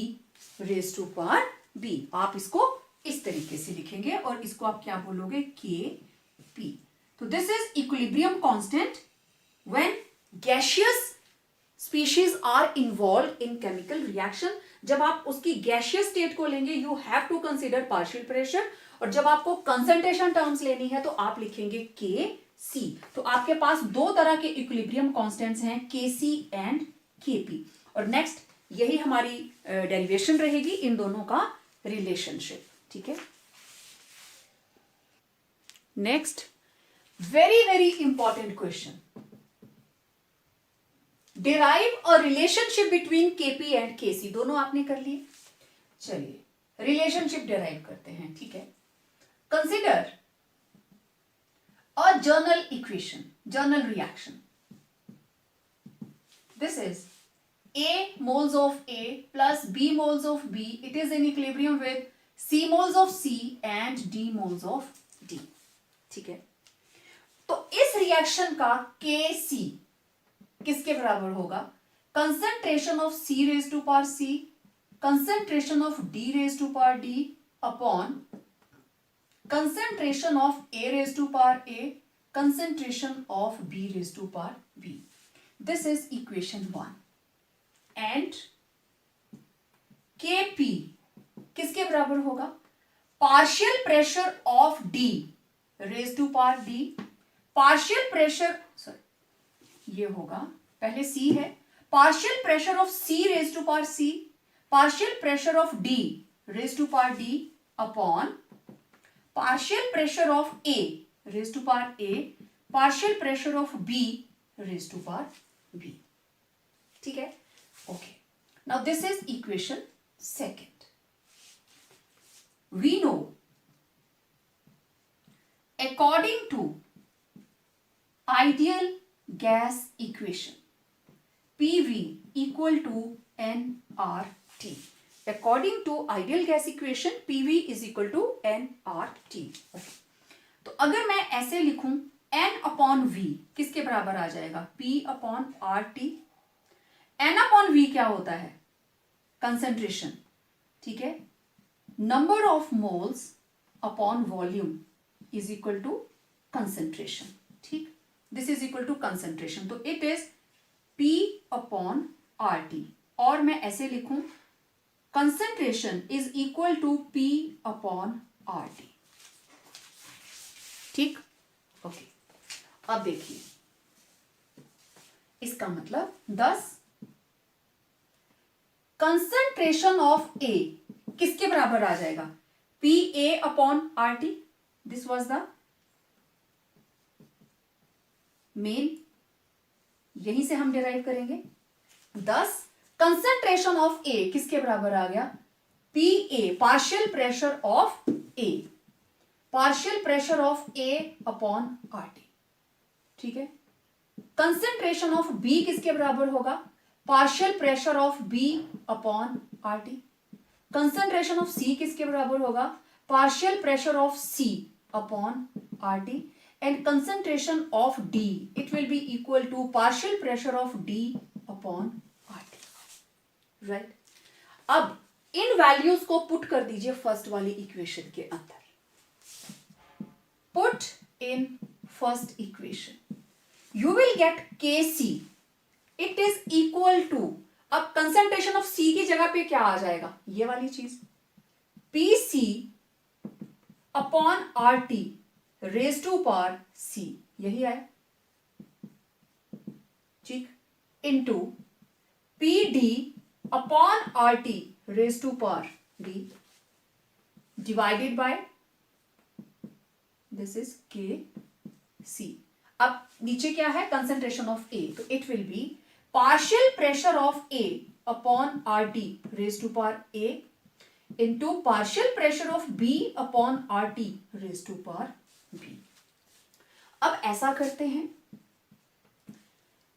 raised to power B। आप इसको इस तरीके से लिखेंगे और इसको आप क्या बोलोगे? Kp। तो this is equilibrium constant when gaseous species are involve in chemical reaction. जब आप उसकी गैसियस स्टेट को लेंगे you have to consider partial pressure, और जब आपको कंसंट्रेशन टर्म्स लेनी है तो आप लिखेंगे के सी। तो आपके पास दो तरह के इक्विलिब्रियम कांस्टेंट्स हैं, के सी एंड के पी। और नेक्स्ट यही हमारी डेरिवेशन रहेगी इन दोनों का रिलेशनशिप, ठीक है। Next very very important question, derive a relationship between KP and KC. दोनों आपने कर लिए, चलिए रिलेशनशिप डिराइव करते हैं, ठीक है। Consider a general equation, journal reaction. This is A moles of A plus B moles of B, it is in equilibrium with C moles of C and D moles of D, ठीक है। तो इस reaction का KC किसके बराबर होगा? Concentration of C raise to power C, concentration of D raise to power D upon concentration of A raise to power A, concentration of B raise to power B। This is equation 1। And Kp किसके बराबर होगा? Partial pressure of D raise to power D, partial pressure, sorry ये होगा, पहले C है, partial pressure of C raise to power C, partial pressure of D raise to power D upon partial pressure of A raise to power A, partial pressure of B raise to power B, ठीक है। Okay, now this is equation 2nd. We know according to ideal gas equation PV equal to nRT. According to ideal gas equation PV is equal to nRT. Okay. तो अगर मैं ऐसे लिखूं N upon V किसके बराबर आ जाएगा? P upon RT। N upon V क्या होता है? कंसंट्रेशन, ठीक है। Number of moles upon volume is equal to concentration, ठीक। This is equal to concentration, तो it is P upon RT। और मैं ऐसे लिखूं concentration is equal to P upon RT, ठीक। ओके, अब देखिए इसका मतलब 10 कंसंट्रेशन ऑफ ए किसके बराबर आ जाएगा, P A upon R T. This was the main, यहीं से हम डिराइव करेंगे. दस कंसंट्रेशन ऑफ ए किसके बराबर आ गया, P A partial pressure of A, partial pressure of A upon R T. ठीक है. कंसंट्रेशन ऑफ बी किसके बराबर होगा, partial pressure of B upon R T. Concentration of C किसके बराबर होगा, partial pressure of C upon R T. And concentration of D it will be equal to partial pressure of D upon R T. Right. अब इन values को put कर दीजिए first वाली equation के अंदर. Put in first equation, you will get Kc, it is equal to, अब concentration of C की जगह पे क्या आ जाएगा, ये वाली चीज, PC upon RT raise to power C, यही है. ठीक. Into PD upon RT raise to power D divided by this is Kc. अब नीचे क्या है, कंसंट्रेशन ऑफ ए, तो it will be partial pressure of A upon R T raise to power A into partial pressure of B upon R T raise to power B. अब ऐसा करते हैं,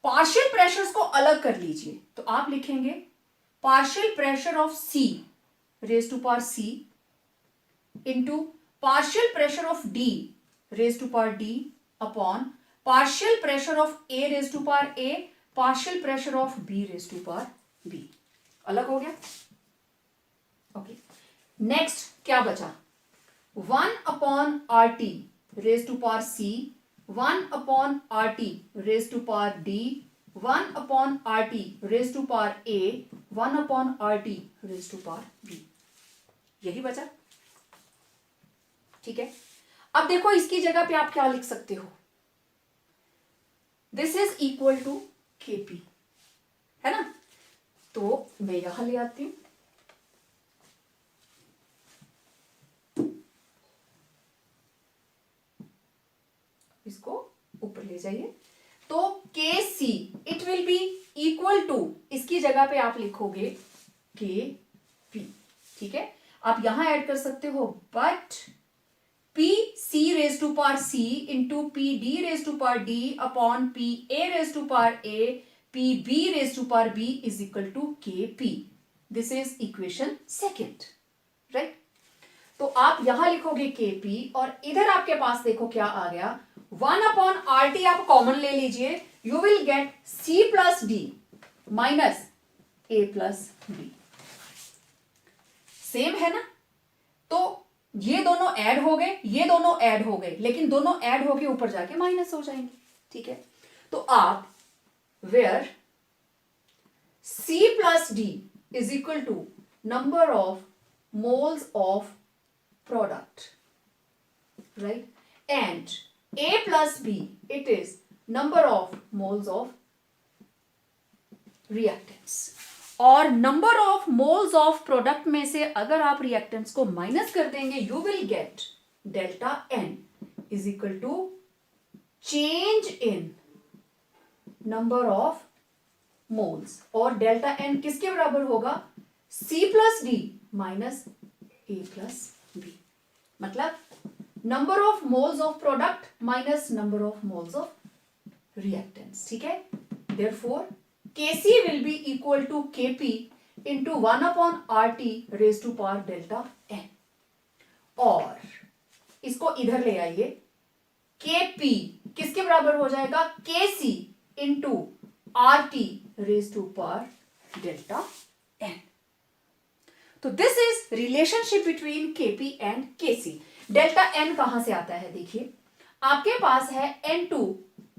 partial pressures को अलग कर लीजिए, तो आप लिखेंगे partial pressure of C raise to power C into partial pressure of D raise to power D upon partial pressure of A raised to power A, partial pressure of B raised to power B. अलग हो गया. Okay. Next क्या बचा, 1 upon R T raise to power C, 1 upon R T raise to power D, 1 upon R T raise to power A, 1 upon R T raise to power B. यही बचा. ठीक है. अब देखो इसकी जगह पे आप क्या लिख सकते हो, this is equal to Kp, है ना. तो मैं यहां ले आती हूं, इसको ऊपर ले जाइए. तो Kc it will be equal to, इसकी जगह पे आप लिखोगे Kp. ठीक है. आप यहां ऐड कर सकते हो, but PC raised to power C into PD raised to power D upon PA raised to power A, PB raised to power B is equal to Kp. This is equation second, right? तो आप यहां लिखोगे Kp और इधर आपके पास देखो क्या आ गया, 1 upon RT आप कॉमन ले लीजिए, you will get C plus D minus A plus B. Same है ना. तो ये दोनों ऐड हो गए, ये दोनों ऐड हो गए, लेकिन दोनों ऐड होके ऊपर जाके माइनस हो जाएंगे. ठीक है. तो आप where C plus D is equal to number of moles of product, right, and A plus B it is number of moles of reactants. और number of moles of product में से अगर आप रिएक्टेंट्स को माइनस कर देंगे, you will get delta N is equal to change in number of moles. और delta N किसके बराबर होगा, C plus D minus A plus B. मतलब number of moles of product minus number of moles of reactants. ठीक है. Therefore Kc will be equal to Kp into 1 upon RT raised to power delta n. और इसको इधर ले आइए, Kp किसके बराबर हो जाएगा, Kc into RT raised to power delta n. तो this is relationship between Kp and Kc. Delta n कहां से आता है, देखिए आपके पास है N2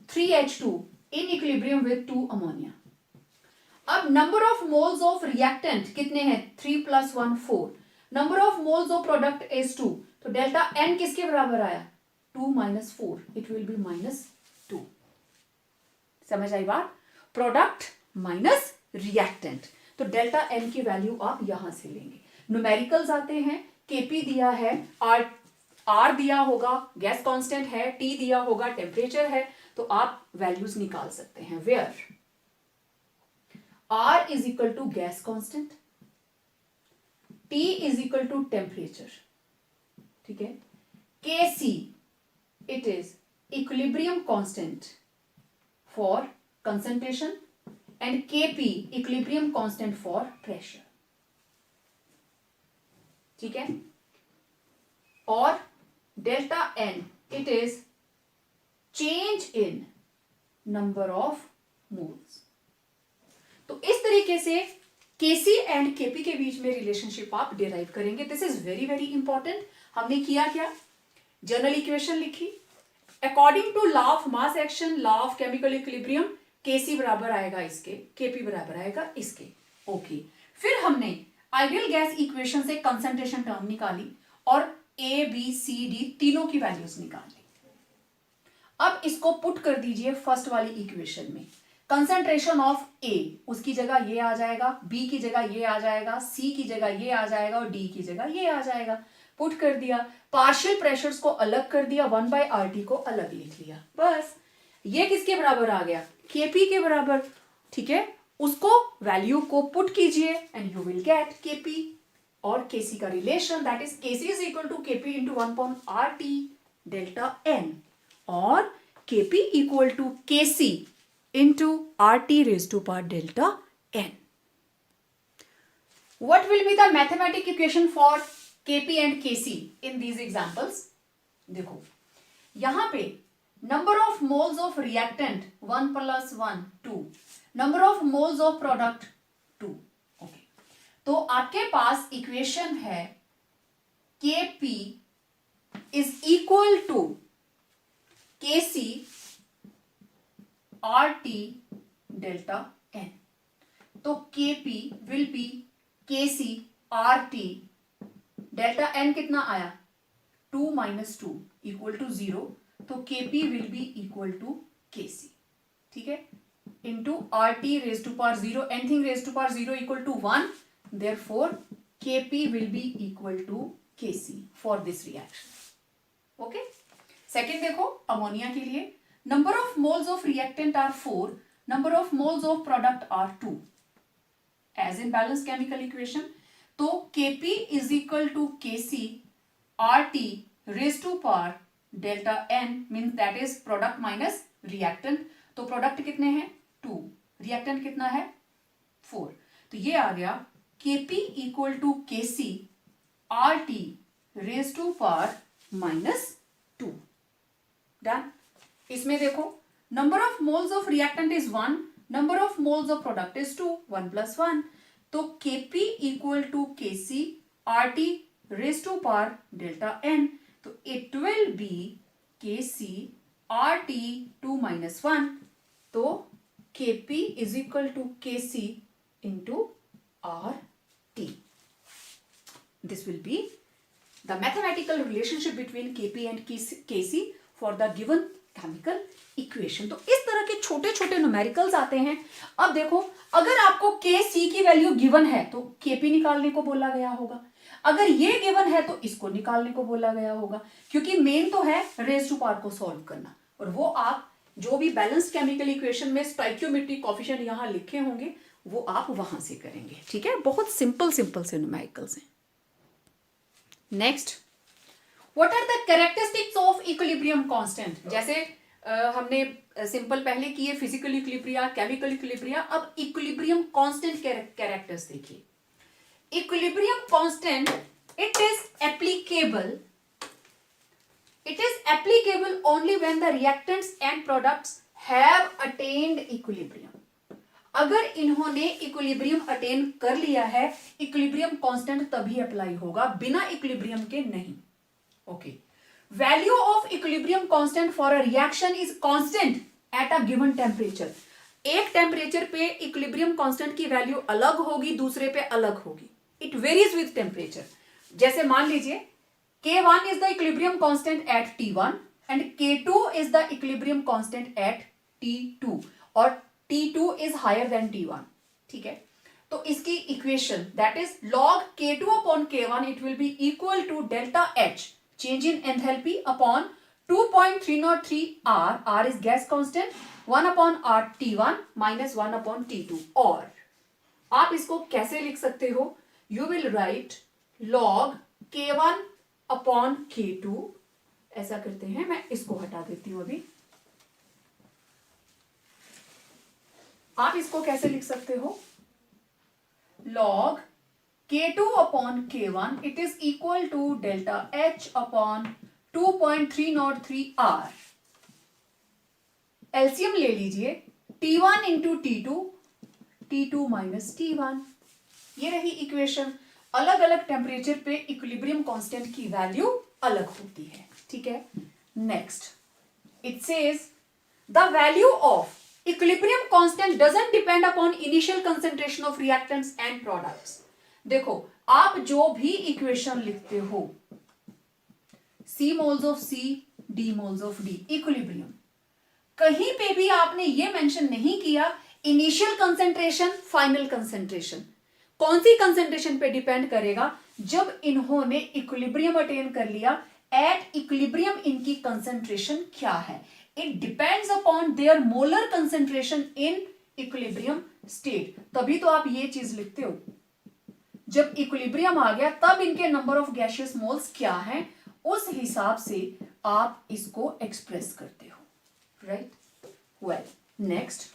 3H2 in equilibrium with 2 ammonia. अब number of moles of reactant कितने हैं, 3 + 1 4. Number of moles of product is 2. तो डेल्टा एन किसके बराबर आया, 2 - 4, इट विल बी -2. समझ आई बात. Product minus reactant. तो डेल्टा एन की वैल्यू आप यहां से लेंगे। न्यूमेरिकल्स आते हैं, केपी दिया है, आर दिया होगा, गैस कांस्टेंट है, टी दिया होगा, टेम्परेचर है, तो आप वैल्यूज निकाल सकते हैं। Where R is equal to gas constant, T is equal to temperature, ठीक है, K C it is equilibrium constant for concentration and Kp equilibrium constant for pressure, ठीक है, और delta N it is change in number of moles. तो इस तरीके से Kc and Kp के बीच में रिलेशनशिप आप डिराइव करेंगे। This is very very important. हमने किया क्या, जनरल इक्वेशन लिखी, according to law of mass action, law of chemical equilibrium, Kc बराबर आएगा इसके, Kp बराबर आएगा इसके, ओके। फिर हमने आइडियल गैस इक्वेशन से कंसंट्रेशन टर्म निकाली और A B C D तीनों की वैल्यूज निकाली। अब इसको पुट कर दीजिए फर्स्ट वाली इक्वेशन में। कंसंट्रेशन ऑफ A, उसकी जगह ये आ जाएगा, B की जगह ये आ जाएगा, C की जगह ये आ जाएगा और D की जगह ये आ जाएगा। पुट कर दिया, पार्शियल प्रेशर्स को अलग कर दिया, 1/RT को अलग लिख लिया, बस। ये किसके बराबर आ गया, Kp के बराबर, ठीक है। उसको वैल्यू को पुट कीजिए and you will get Kp और Kc का relation, that is Kc is equal to Kp into 1/RT delta n और Kp equal to Kc into RT raised to power delta n. What will be the mathematical equation for Kp and Kc in these examples? देखो यहां पे number of moles of reactant 1 plus 1 2, number of moles of product 2, okay. तो आपके पास equation है Kp is equal to Kc RT delta n. तो Kp will be Kc RT delta n कितना आया 2 minus 2 equal to 0, तो Kp will be equal to Kc, ठीक है, into RT raised to power 0, anything raised to power 0 equal to 1, therefore Kp will be equal to Kc for this reaction, okay. Second देखो ammonia के लिए, number of moles of reactant are 4, number of moles of product are 2 as in balanced chemical equation. तो Kp is equal to Kc RT raised to power delta n means that is product minus reactant. तो product कितने हैं 2, reactant कितना है 4, तो ये आ गया Kp equal to Kc RT raised to power minus 2, done. इसमें देखो number of moles of reactant is 1, number of moles of product is 2, 1 plus 1, तो Kp equal to Kc RT raise to power delta n, तो it will be Kc RT 2 minus 1, तो Kp is equal to Kc into RT। This will be the mathematical relationship between Kp and Kc for the given chemical equation. तो इस तरह के छोटे छोटे numericals आते हैं। अब देखो अगर आपको Kc की वैल्यू गिवन है तो Kp निकालने को बोला गया होगा, अगर ये गिवन है तो इसको निकालने को बोला गया होगा, क्योंकि मेन तो है रेज टू पावर को सॉल्व करना, और वो आप जो भी बैलेंस्ड केमिकल इक्वेशन में स्टोइकियोमेट्रिक कोएफिशिएंट यहां लिखे होंगे वो आप वहां से करेंगे, ठीक है। बहुत सिंपल सिंपल से न्यूमेरिकल्स हैं। Next, what are the characteristics of equilibrium constant. जैसे हमने सिंपल पहले किए फिजिकल इक्विलिब्रिया, केमिकल इक्विलिब्रिया, अब इक्विलिब्रियम कांस्टेंट कैरेक्टर्स देखिए। Equilibrium constant it is applicable only when the reactants and products have attained equilibrium. अगर इन्होंने equilibrium attain कर लिया है, इक्विलिब्रियम कांस्टेंट तभी अप्लाई होगा, बिना इक्विलिब्रियम के नहीं, okay. Value of equilibrium constant for a reaction is constant at a given temperature. एक टेम्परेचर पे इक्विलिब्रियम कांस्टेंट की वैल्यू अलग होगी, दूसरे पे अलग होगी, इट वेरीज विद टेम्परेचर। जैसे मान लीजिए K1 is the equilibrium constant at T1 and K2 is the equilibrium constant at T2 और T2 is higher than T1, ठीक है। तो इसकी equation that is log K2 upon K1 it will be equal to delta H change in enthalpy upon 2.303 R is gas constant 1 upon R T1 minus 1 upon T2 और आप इसको कैसे लिख सकते हो? You will write log K1 upon K2 ऐसा करते हैं, मैं इसको हटा देती हूं अभी। आप इसको कैसे लिख सकते हो? log K2 upon K1 it is equal to delta H upon 2.303 R। LCM ले लीजिए, T1 into T2, T2 minus T1, ये रही इक्वेशन। अलग अलग टेम्परेचर पे इक्विलिब्रियम कांस्टेंट की वैल्यू अलग होती है, ठीक है। Next it says the value of equilibrium constant doesn't depend upon initial concentration of reactants and products. देखो, आप जो भी इक्वेशन लिखते हो, C moles of C, D moles of D, equilibrium, कहीं पे भी आपने ये मेंशन नहीं किया इनिशियल कंसंट्रेशन, फाइनल कंसंट्रेशन। कौन सी कंसंट्रेशन पे डिपेंड करेगा? जब इन्होंने इक्विलिब्रियम अटेन कर लिया, एट इक्विलिब्रियम इनकी कंसंट्रेशन क्या है? It depends upon their molar concentration in equilibrium state. तभी तो आप ये चीज लिखते हो, जब इक्विलिब्रियम आ गया तब इनके नंबर ऑफ गैसियस मोल्स क्या हैं, उस हिसाब से आप इसको एक्सप्रेस करते हो, right? Well, next,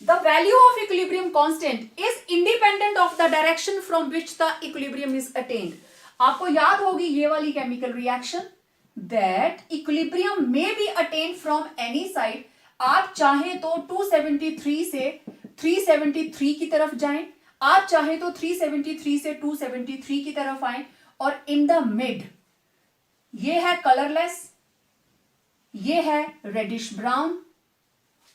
the value of equilibrium constant is independent of the direction from which the equilibrium is attained। आपको याद होगी ये वाली chemical reaction, that equilibrium may be attained from any side। आप चाहे तो 273 से 373 की तरफ जाएं, आप चाहे तो 373 से 273 की तरफ आएं, और इन द मिड ये है कलरलेस, ये है रेडिश ब्राउन,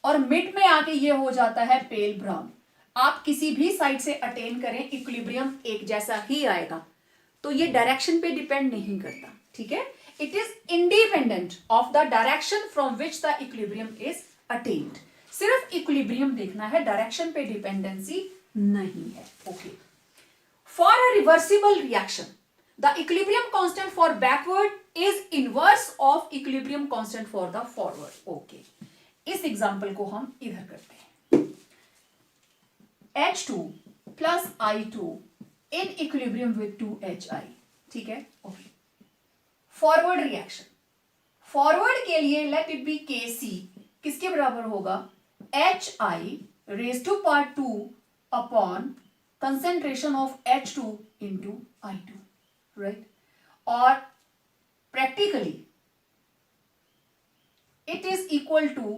और मिड में आके ये हो जाता है पेल ब्राउन। आप किसी भी साइड से अटेन करें, इक्विलिब्रियम एक जैसा ही आएगा। तो ये डायरेक्शन पे डिपेंड नहीं करता, ठीक है। It is independent of the direction from which the equilibrium is attend. सिर्फ इक्विलिब्रियम देखना है, डायरेक्शन पे डिपेंडेंसी नहीं है। Okay, for a reversible reaction the equilibrium constant for backward is inverse of equilibrium constant for the forward. Okay, इस example को हम इधर करते हैं। H2 plus I2 in equilibrium with 2HI, ठीक है। ओके, फॉरवर्ड रिएक्शन, फॉरवर्ड के लिए लेट इट बी Kc किसके बराबर होगा? HI raise to power 2 upon concentration of H2 into I2, right. और practically it is equal to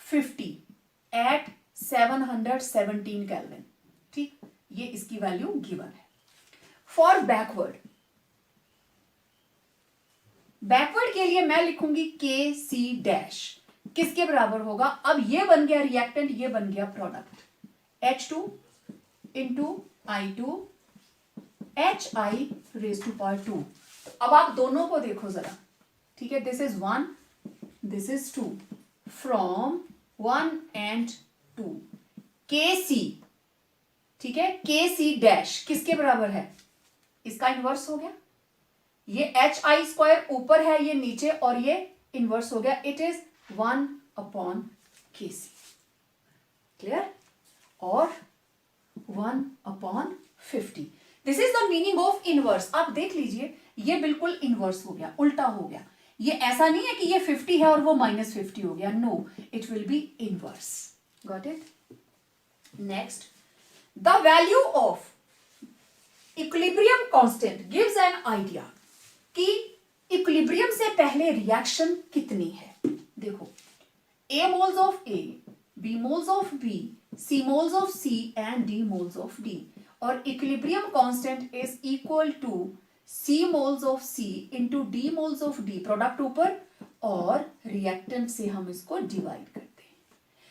50 at 717 kelvin, ठीक, ये इसकी वैल्यू गिवन है। फॉर बैकवर्ड, बैकवर्ड के लिए मैं लिखूंगी Kc डैश किसके बराबर होगा? अब ये बन गया रिएक्टेंट, ये बन गया product, H2 into I2 HI raise to power 2। अब आप दोनों को देखो जरा, ठीक है। This is 1, this is 2, from 1 and 2, Kc, ठीक है। Kc डैश किसके बराबर है? इसका इनवर्स हो गया, ये HI स्क्वायर ऊपर है, ये नीचे, और ये इनवर्स हो गया। It is 1 upon Kc, clear? और 1 upon 50। This is the meaning of inverse. आप देख लीजिए, ये बिल्कुल इनवर्स हो गया, उल्टा हो गया। ये ऐसा नहीं है कि ये 50 है और वो -50 हो गया, no, it will be inverse. Got it? Next, the value of equilibrium constant gives an idea कि इक्विलिब्रियम से पहले रिएक्शन कितनी है। देखो, A moles of A, B moles of B, C moles of C and D moles of D, और equilibrium constant is equal to C moles of C into D moles of D, product ऊपर, और reactant से हम इसको divide करते हैं।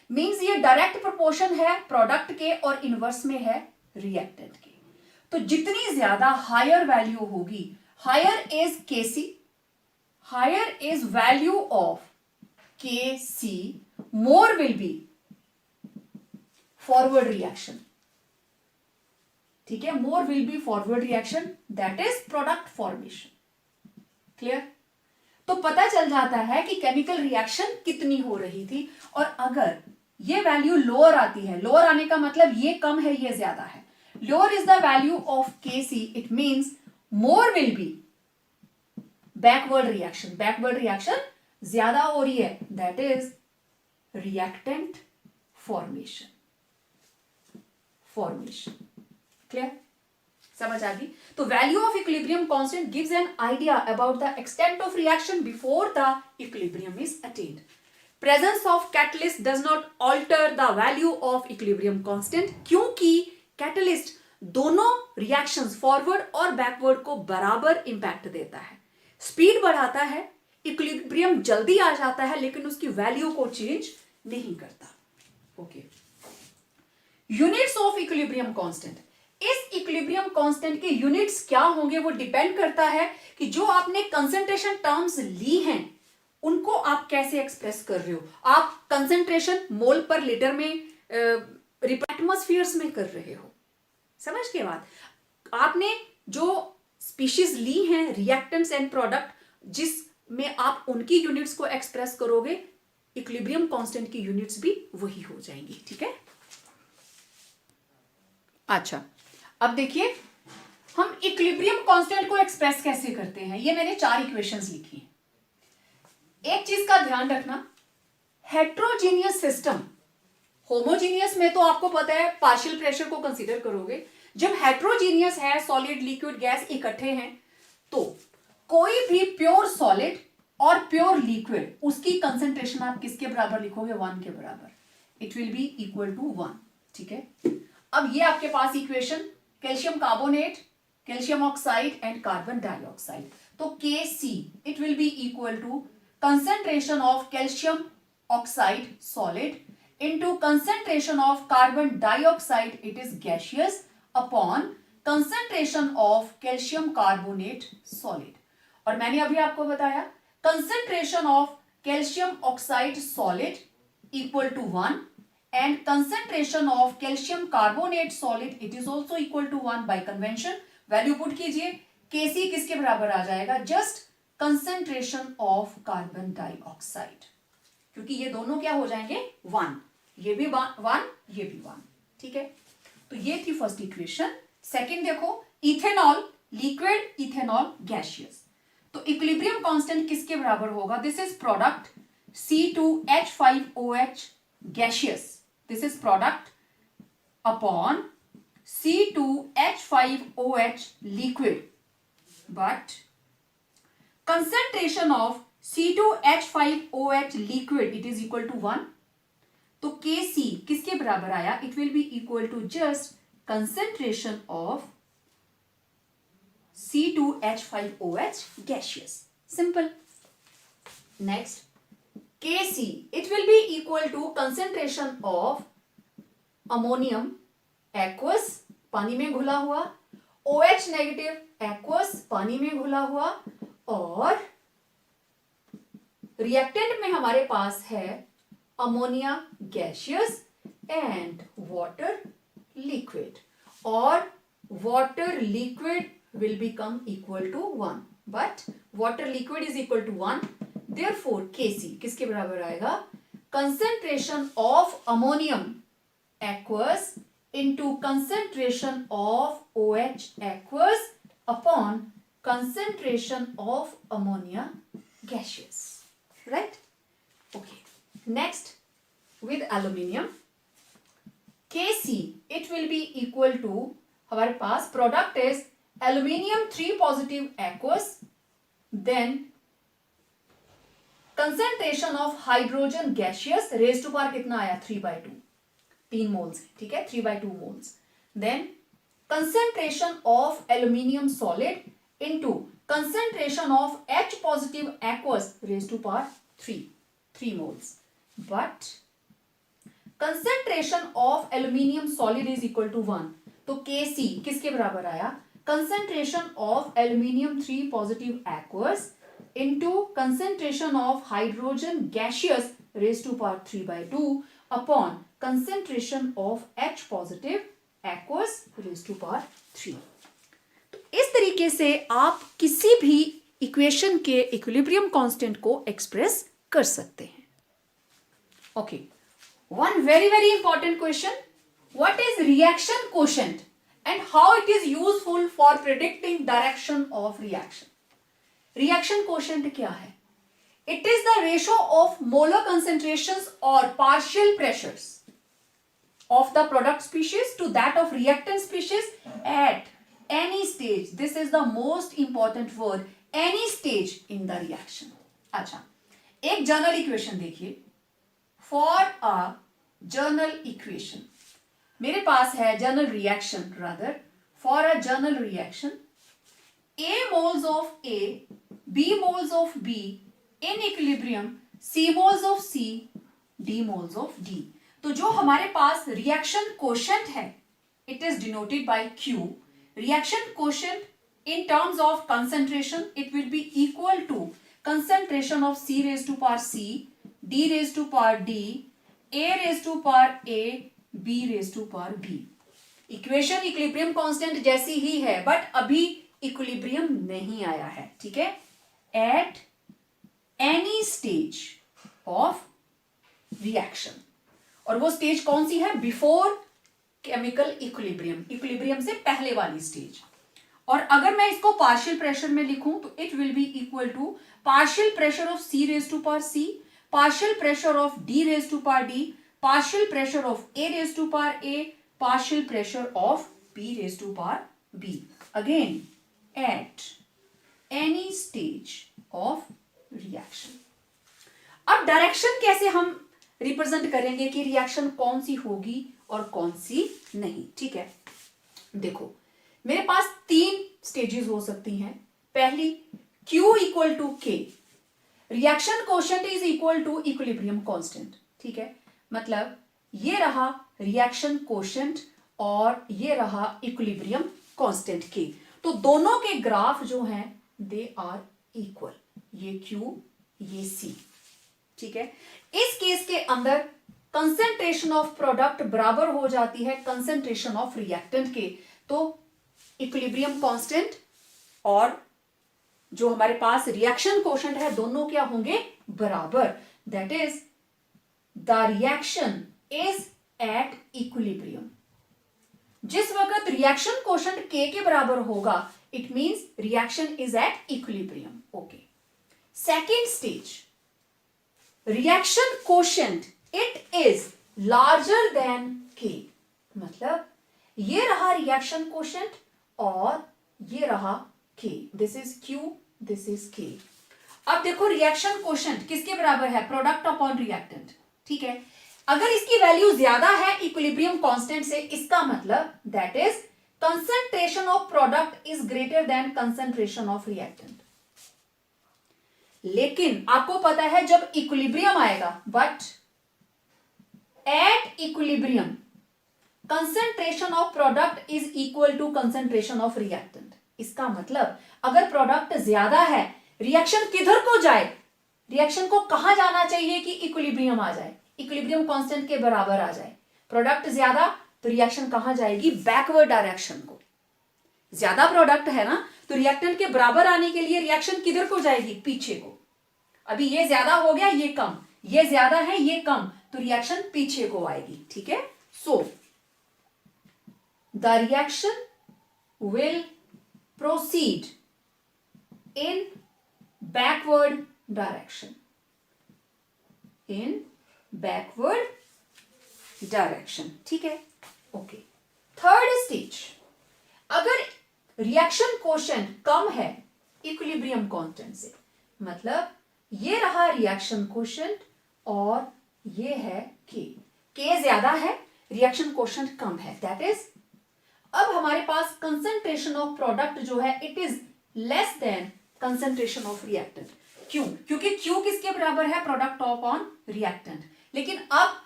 Means ये direct proportion है प्रोडक्ट के और इनवर्स में है रिएक्टेंट के। तो जितनी ज्यादा हायर वैल्यू होगी, higher is Kc, higher is value of Kc, more will be forward reaction, ठीक है, more will be forward reaction, that is product formation. Clear? तो पता चल जाता है कि केमिकल रिएक्शन कितनी हो रही थी, और अगर ये वैल्यू लोअर आती है, लोअर आने का मतलब ये कम है ये ज्यादा है, lower is the value of Kc, it means more will be backward reaction, backward reaction ज्यादा हो रही है, that is reactant formation, formation. Clear? समझ आ गई? तो value of equilibrium constant gives an idea about the extent of reaction before the equilibrium is attained. Presence of catalyst does not alter the value of equilibrium constant, क्योंकि catalyst दोनों reactions forward और backward को बराबर impact देता है, speed बढ़ाता है, equilibrium जल्दी आ जाता है, लेकिन उसकी वैल्यू को चेंज नहीं करता। Okay, units of equilibrium constant, इस इक्विलिब्रियम कांस्टेंट के यूनिट्स क्या होंगे वो डिपेंड करता है कि जो आपने कंसंट्रेशन टर्म्स ली हैं उनको आप कैसे एक्सप्रेस कर रहे हो। आप कंसंट्रेशन मोल पर लीटर में एटमॉस्फेयर्स में कर रहे हो, समझ के बाद आपने जो स्पीशीज ली हैं रिएक्टेंट्स एंड प्रोडक्ट, जिसमें आप उनकी यूनिट्स को एक्सप्रेस करोगे, इक्विलिब्रियम कांस्टेंट की यूनिट्स भी वही हो जाएंगी। ठीक है, अच्छा अब देखिए हम इक्विलिब्रियम कांस्टेंट को एक्सप्रेस कैसे करते हैं। ये मैंने 4 इक्वेशंस लिखी हैं। एक चीज का ध्यान रखना, हेट्रोजीनियस सिस्टम, होमोजीनियस में तो आपको पता है पार्शियल प्रेशर को कंसीडर करोगे, जब हेट्रोजीनियस है, सॉलिड लिक्विड गैस इकट्ठे हैं, तो कोई भी प्योर सॉलिड और प्योर लिक्विड उसकी कंसंट्रेशन आप किसके बराबर लिखोगे, 1 के बराबर, it will be equal to 1। ठीक है, अब ये आपके पास equation calcium carbonate, calcium oxide and carbon dioxide, तो Kc it will be equal to concentration of calcium oxide solid into concentration of carbon dioxide, it is gaseous, upon concentration of calcium carbonate solid। और मैंने अभी आपको बताया concentration of calcium oxide solid equal to 1 and concentration of calcium carbonate solid it is also equal to 1 by convention। Value put कीजिए, Kc किसके बराबर आ जाएगा, just concentration of carbon dioxide, क्योंकि ये दोनों क्या हो जाएंगे 1, ये भी 1 ये भी 1। ठीक है, तो ये थी फर्स्ट इक्वेशन। सेकंड देखो, इथेनॉल लिक्विड, इथेनॉल गैसियस, तो इक्विलिब्रियम कांस्टेंट किसके बराबर होगा, this is product C2H5OH gaseous, this is product upon C2H5OH liquid, but concentration of C2H5OH liquid it is equal to 1, तो Kc किसके बराबर आया, it will be equal to just concentration of C2H5OH gaseous, simple. Next, Kc it will be equal to concentration of ammonium aqueous, पानी में घुला हुआ, OH negative aqueous, पानी में घुला हुआ, और रिएक्टेंट में हमारे पास है ammonia gaseous and water liquid, और water liquid will become equal to 1, but water liquid is equal to 1, therefore Kc किसके बराबर आएगा, concentration of ammonium aqueous into concentration of OH aqueous upon concentration of ammonia gaseous, right? Okay, next with aluminium, Kc it will be equal to, हमारे पास product is aluminium 3 positive aqueous, then concentration of hydrogen gaseous raised to power कितना आया, 3/2, 3 moles, ठीक है, 3/2 moles, then concentration of aluminium solid into concentration of H positive aqueous raised to power 3 moles, but concentration of aluminium solid is equal to 1, तो Kc किसके बराबर आया, concentration of aluminium 3 positive aqueous into concentration of hydrogen gaseous raised to power 3/2 upon concentration of H positive aqueous raised to power 3। तो इस तरीके से आप किसी भी इक्वेशन के इक्विलिब्रियम कांस्टेंट को एक्सप्रेस कर सकते हैं। Okay, one very important question, what is reaction quotient and how it is useful for predicting direction of reaction. Reaction quotient क्या है? It is the ratio of molar concentrations और partial pressures of the product species to that of reactant species at any stage. This is the most important word, any stage in the reaction. अच्छा, एक general equation देखिए। For a general equation, मेरे पास है journal reaction, rather for a journal reaction, A moles of A, B moles of B in equilibrium, C moles of C, D moles of D। तो जो हमारे पास reaction quotient है, it is denoted by Q। Reaction quotient in terms of concentration it will be equal to concentration of C raise to power C, D raise to power D, A raise to power A, B raise to power B। Equation equilibrium constant जैसी ही है, but अभी equilibrium नहीं आया है, ठीक है। Eight any stage of reaction, और वो स्टेज कौन सी है? बिफोर केमिकल इक्विलिब्रियम, इक्विलिब्रियम से पहले वाली स्टेज। और अगर मैं इसको पार्शियल प्रेशर में लिखूं तो it will be equal to partial pressure of C raise to power C, partial pressure of D raise to power D, partial pressure of A raise to power A, partial pressure of B raise to power B। Again at any stage of reaction. अब direction कैसे हम represent करेंगे कि reaction कौन सी होगी और कौन सी नहीं, ठीक है। देखो, मेरे पास 3 स्टेजेस हो सकती हैं। पहली, Q equal to K, reaction quotient is equal to equilibrium constant, ठीक है। मतलब ये रहा रिएक्शन कोशेंट और ये रहा इक्विलिब्रियम कांस्टेंट K। तो दोनों के ग्राफ जो हैं दे आर इक्वल, ये Q ये C, ठीक है। इस केस के अंदर कंसेंट्रेशन ऑफ प्रोडक्ट बराबर हो जाती है कंसेंट्रेशन ऑफ रिएक्टेंट के। तो इक्विलिब्रियम कांस्टेंट और जो हमारे पास रिएक्शन कोशेंट है दोनों क्या होंगे? बराबर। That is the reaction is at equilibrium. जिस वक्त रिएक्शन कोशेंट K के बराबर होगा, it means reaction is at equilibrium. Okay, second stage, reaction quotient it is larger than K। मतलब ये रहा रिएक्शन कोशेंट और ये रहा K। This is Q, this is K। अब देखो रिएक्शन कोशेंट किसके बराबर है? प्रोडक्ट अपॉन रिएक्टेंट, ठीक है। अगर इसकी वैल्यू ज्यादा है इक्विलिब्रियम कांस्टेंट से, इसका मतलब that is concentration of product is greater than concentration of reactant. लेकिन आपको पता है जब इक्विलिब्रियम आएगा, but at equilibrium concentration of product is equal to concentration of reactant. इसका मतलब अगर प्रोडक्ट ज्यादा है, रिएक्शन किधर को जाए? रिएक्शन को कहां जाना चाहिए कि इक्विलिब्रियम आ जाए? इक्विलिब्रियम कांस्टेंट के बराबर आ जाए। प्रोडक्ट ज्यादा तो रिएक्शन कहां जाएगी? बैकवर्ड डायरेक्शन को। ज्यादा प्रोडक्ट है ना, तो रिएक्टेंट के बराबर आने के लिए रिएक्शन किधर को जाएगी? पीछे को। अभी ये ज्यादा हो गया, ये कम, ये ज्यादा है, ये कम, तो रिएक्शन पीछे को आएगी, ठीक है। So the reaction will proceed in backward direction, in backward direction, ठीक है। ओके, थर्ड स्टेज, अगर रिएक्शन कोशेंट कम है इक्विलिब्रियम कांस्टेंट से, मतलब ये रहा रिएक्शन कोशेंट और ये है K ज्यादा है, रिएक्शन कोशेंट कम है, दैट इज अब हमारे पास कंसंट्रेशन ऑफ प्रोडक्ट जो है it is less than concentration of reactant. क्यों? क्योंकि Q किसके बराबर है? Product upon reactant. लेकिन अब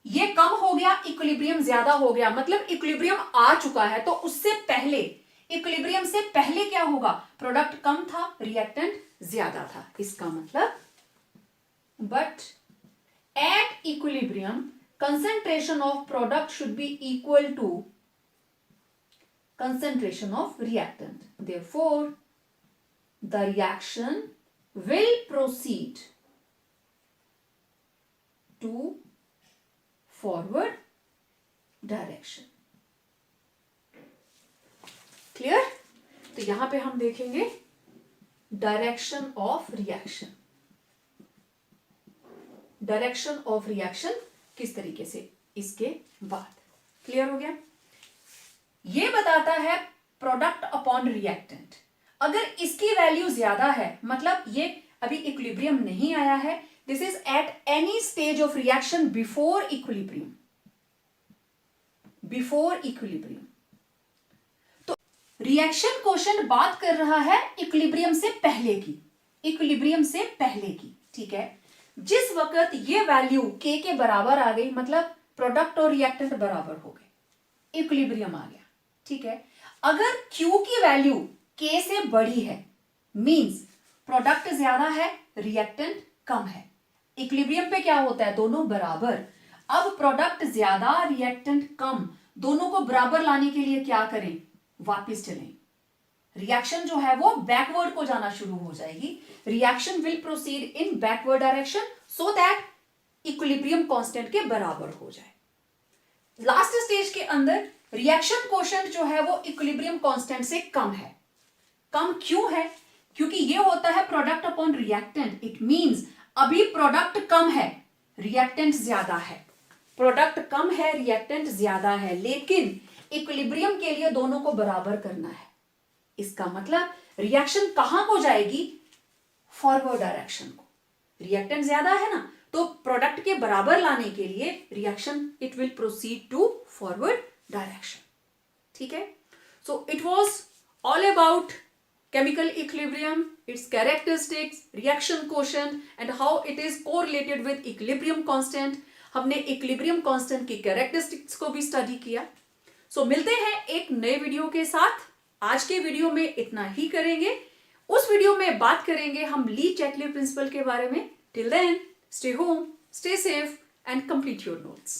ये कम हो गया, इक्विलिब्रियम ज्यादा हो गया, मतलब इक्विलिब्रियम आ चुका है, तो उससे पहले इक्विलिब्रियम से पहले क्या होगा, प्रोडक्ट कम था, रिएक्टेंट ज्यादा था। इसका मतलब but at equilibrium concentration of product should be equal to concentration of reactant. Therefore, the reaction will proceed to forward direction. Clear? तो यहां पे हम देखेंगे direction of reaction. Direction of reaction किस तरीके से, इसके बाद क्लियर हो गया। ये बताता है प्रोडक्ट अपॉन रिएक्टेंट। अगर इसकी वैल्यू ज्यादा है, मतलब ये अभी इक्विलिब्रियम नहीं आया है, this is eight any stage of reaction before equilibrium, before equilibrium. तो रिएक्शन क्वोशंट बात कर रहा है इक्विलिब्रियम से पहले की, इक्विलिब्रियम से पहले की, ठीक है। जिस वक्त ये वैल्यू k के बराबर आ गई, मतलब प्रोडक्ट और रिएक्टेंट बराबर हो गए, इक्विलिब्रियम आ गया, ठीक है। अगर Q की वैल्यू k से बड़ी है, मींस प्रोडक्ट ज्यादा है, रिएक्टेंट कम है। इक्विलिब्रियम पे क्या होता है, दोनों बराबर। अब प्रोडक्ट ज्यादा, रिएक्टेंट कम, दोनों को बराबर लाने के लिए क्या करें, वापिस चलें। रिएक्शन जो है वो बैकवर्ड को जाना शुरू हो जाएगी। Reaction will proceed in backward direction so that equilibrium constant के बराबर हो जाए। लास्ट स्टेज के अंदर रिएक्शन क्वोशंट जो है वो इक्विलिब्रियम कांस्टेंट से कम है। कम क्यों है, क्योंकि ये होता है product upon reactant. It means अभी प्रोडक्ट कम है, रिएक्टेंट ज्यादा है। प्रोडक्ट कम है, रिएक्टेंट ज्यादा है, लेकिन इक्विलिब्रियम के लिए दोनों को बराबर करना है। इसका मतलब रिएक्शन कहां को जाएगी, फॉरवर्ड डायरेक्शन को। रिएक्टेंट ज्यादा है ना, तो प्रोडक्ट के बराबर लाने के लिए reaction it will proceed to forward direction, ठीक है। So it was all about chemical equilibrium, its characteristics, reaction quotient and how it is correlated with equilibrium constant. हमने equilibrium constant की characteristics को भी स्टडी किया। सो मिलते हैं एक नए वीडियो के साथ। आज के वीडियो में इतना ही करेंगे। उस वीडियो में बात करेंगे हम ली चैटले प्रिंसिपल के बारे में। Till then, stay home, stay safe and complete your notes.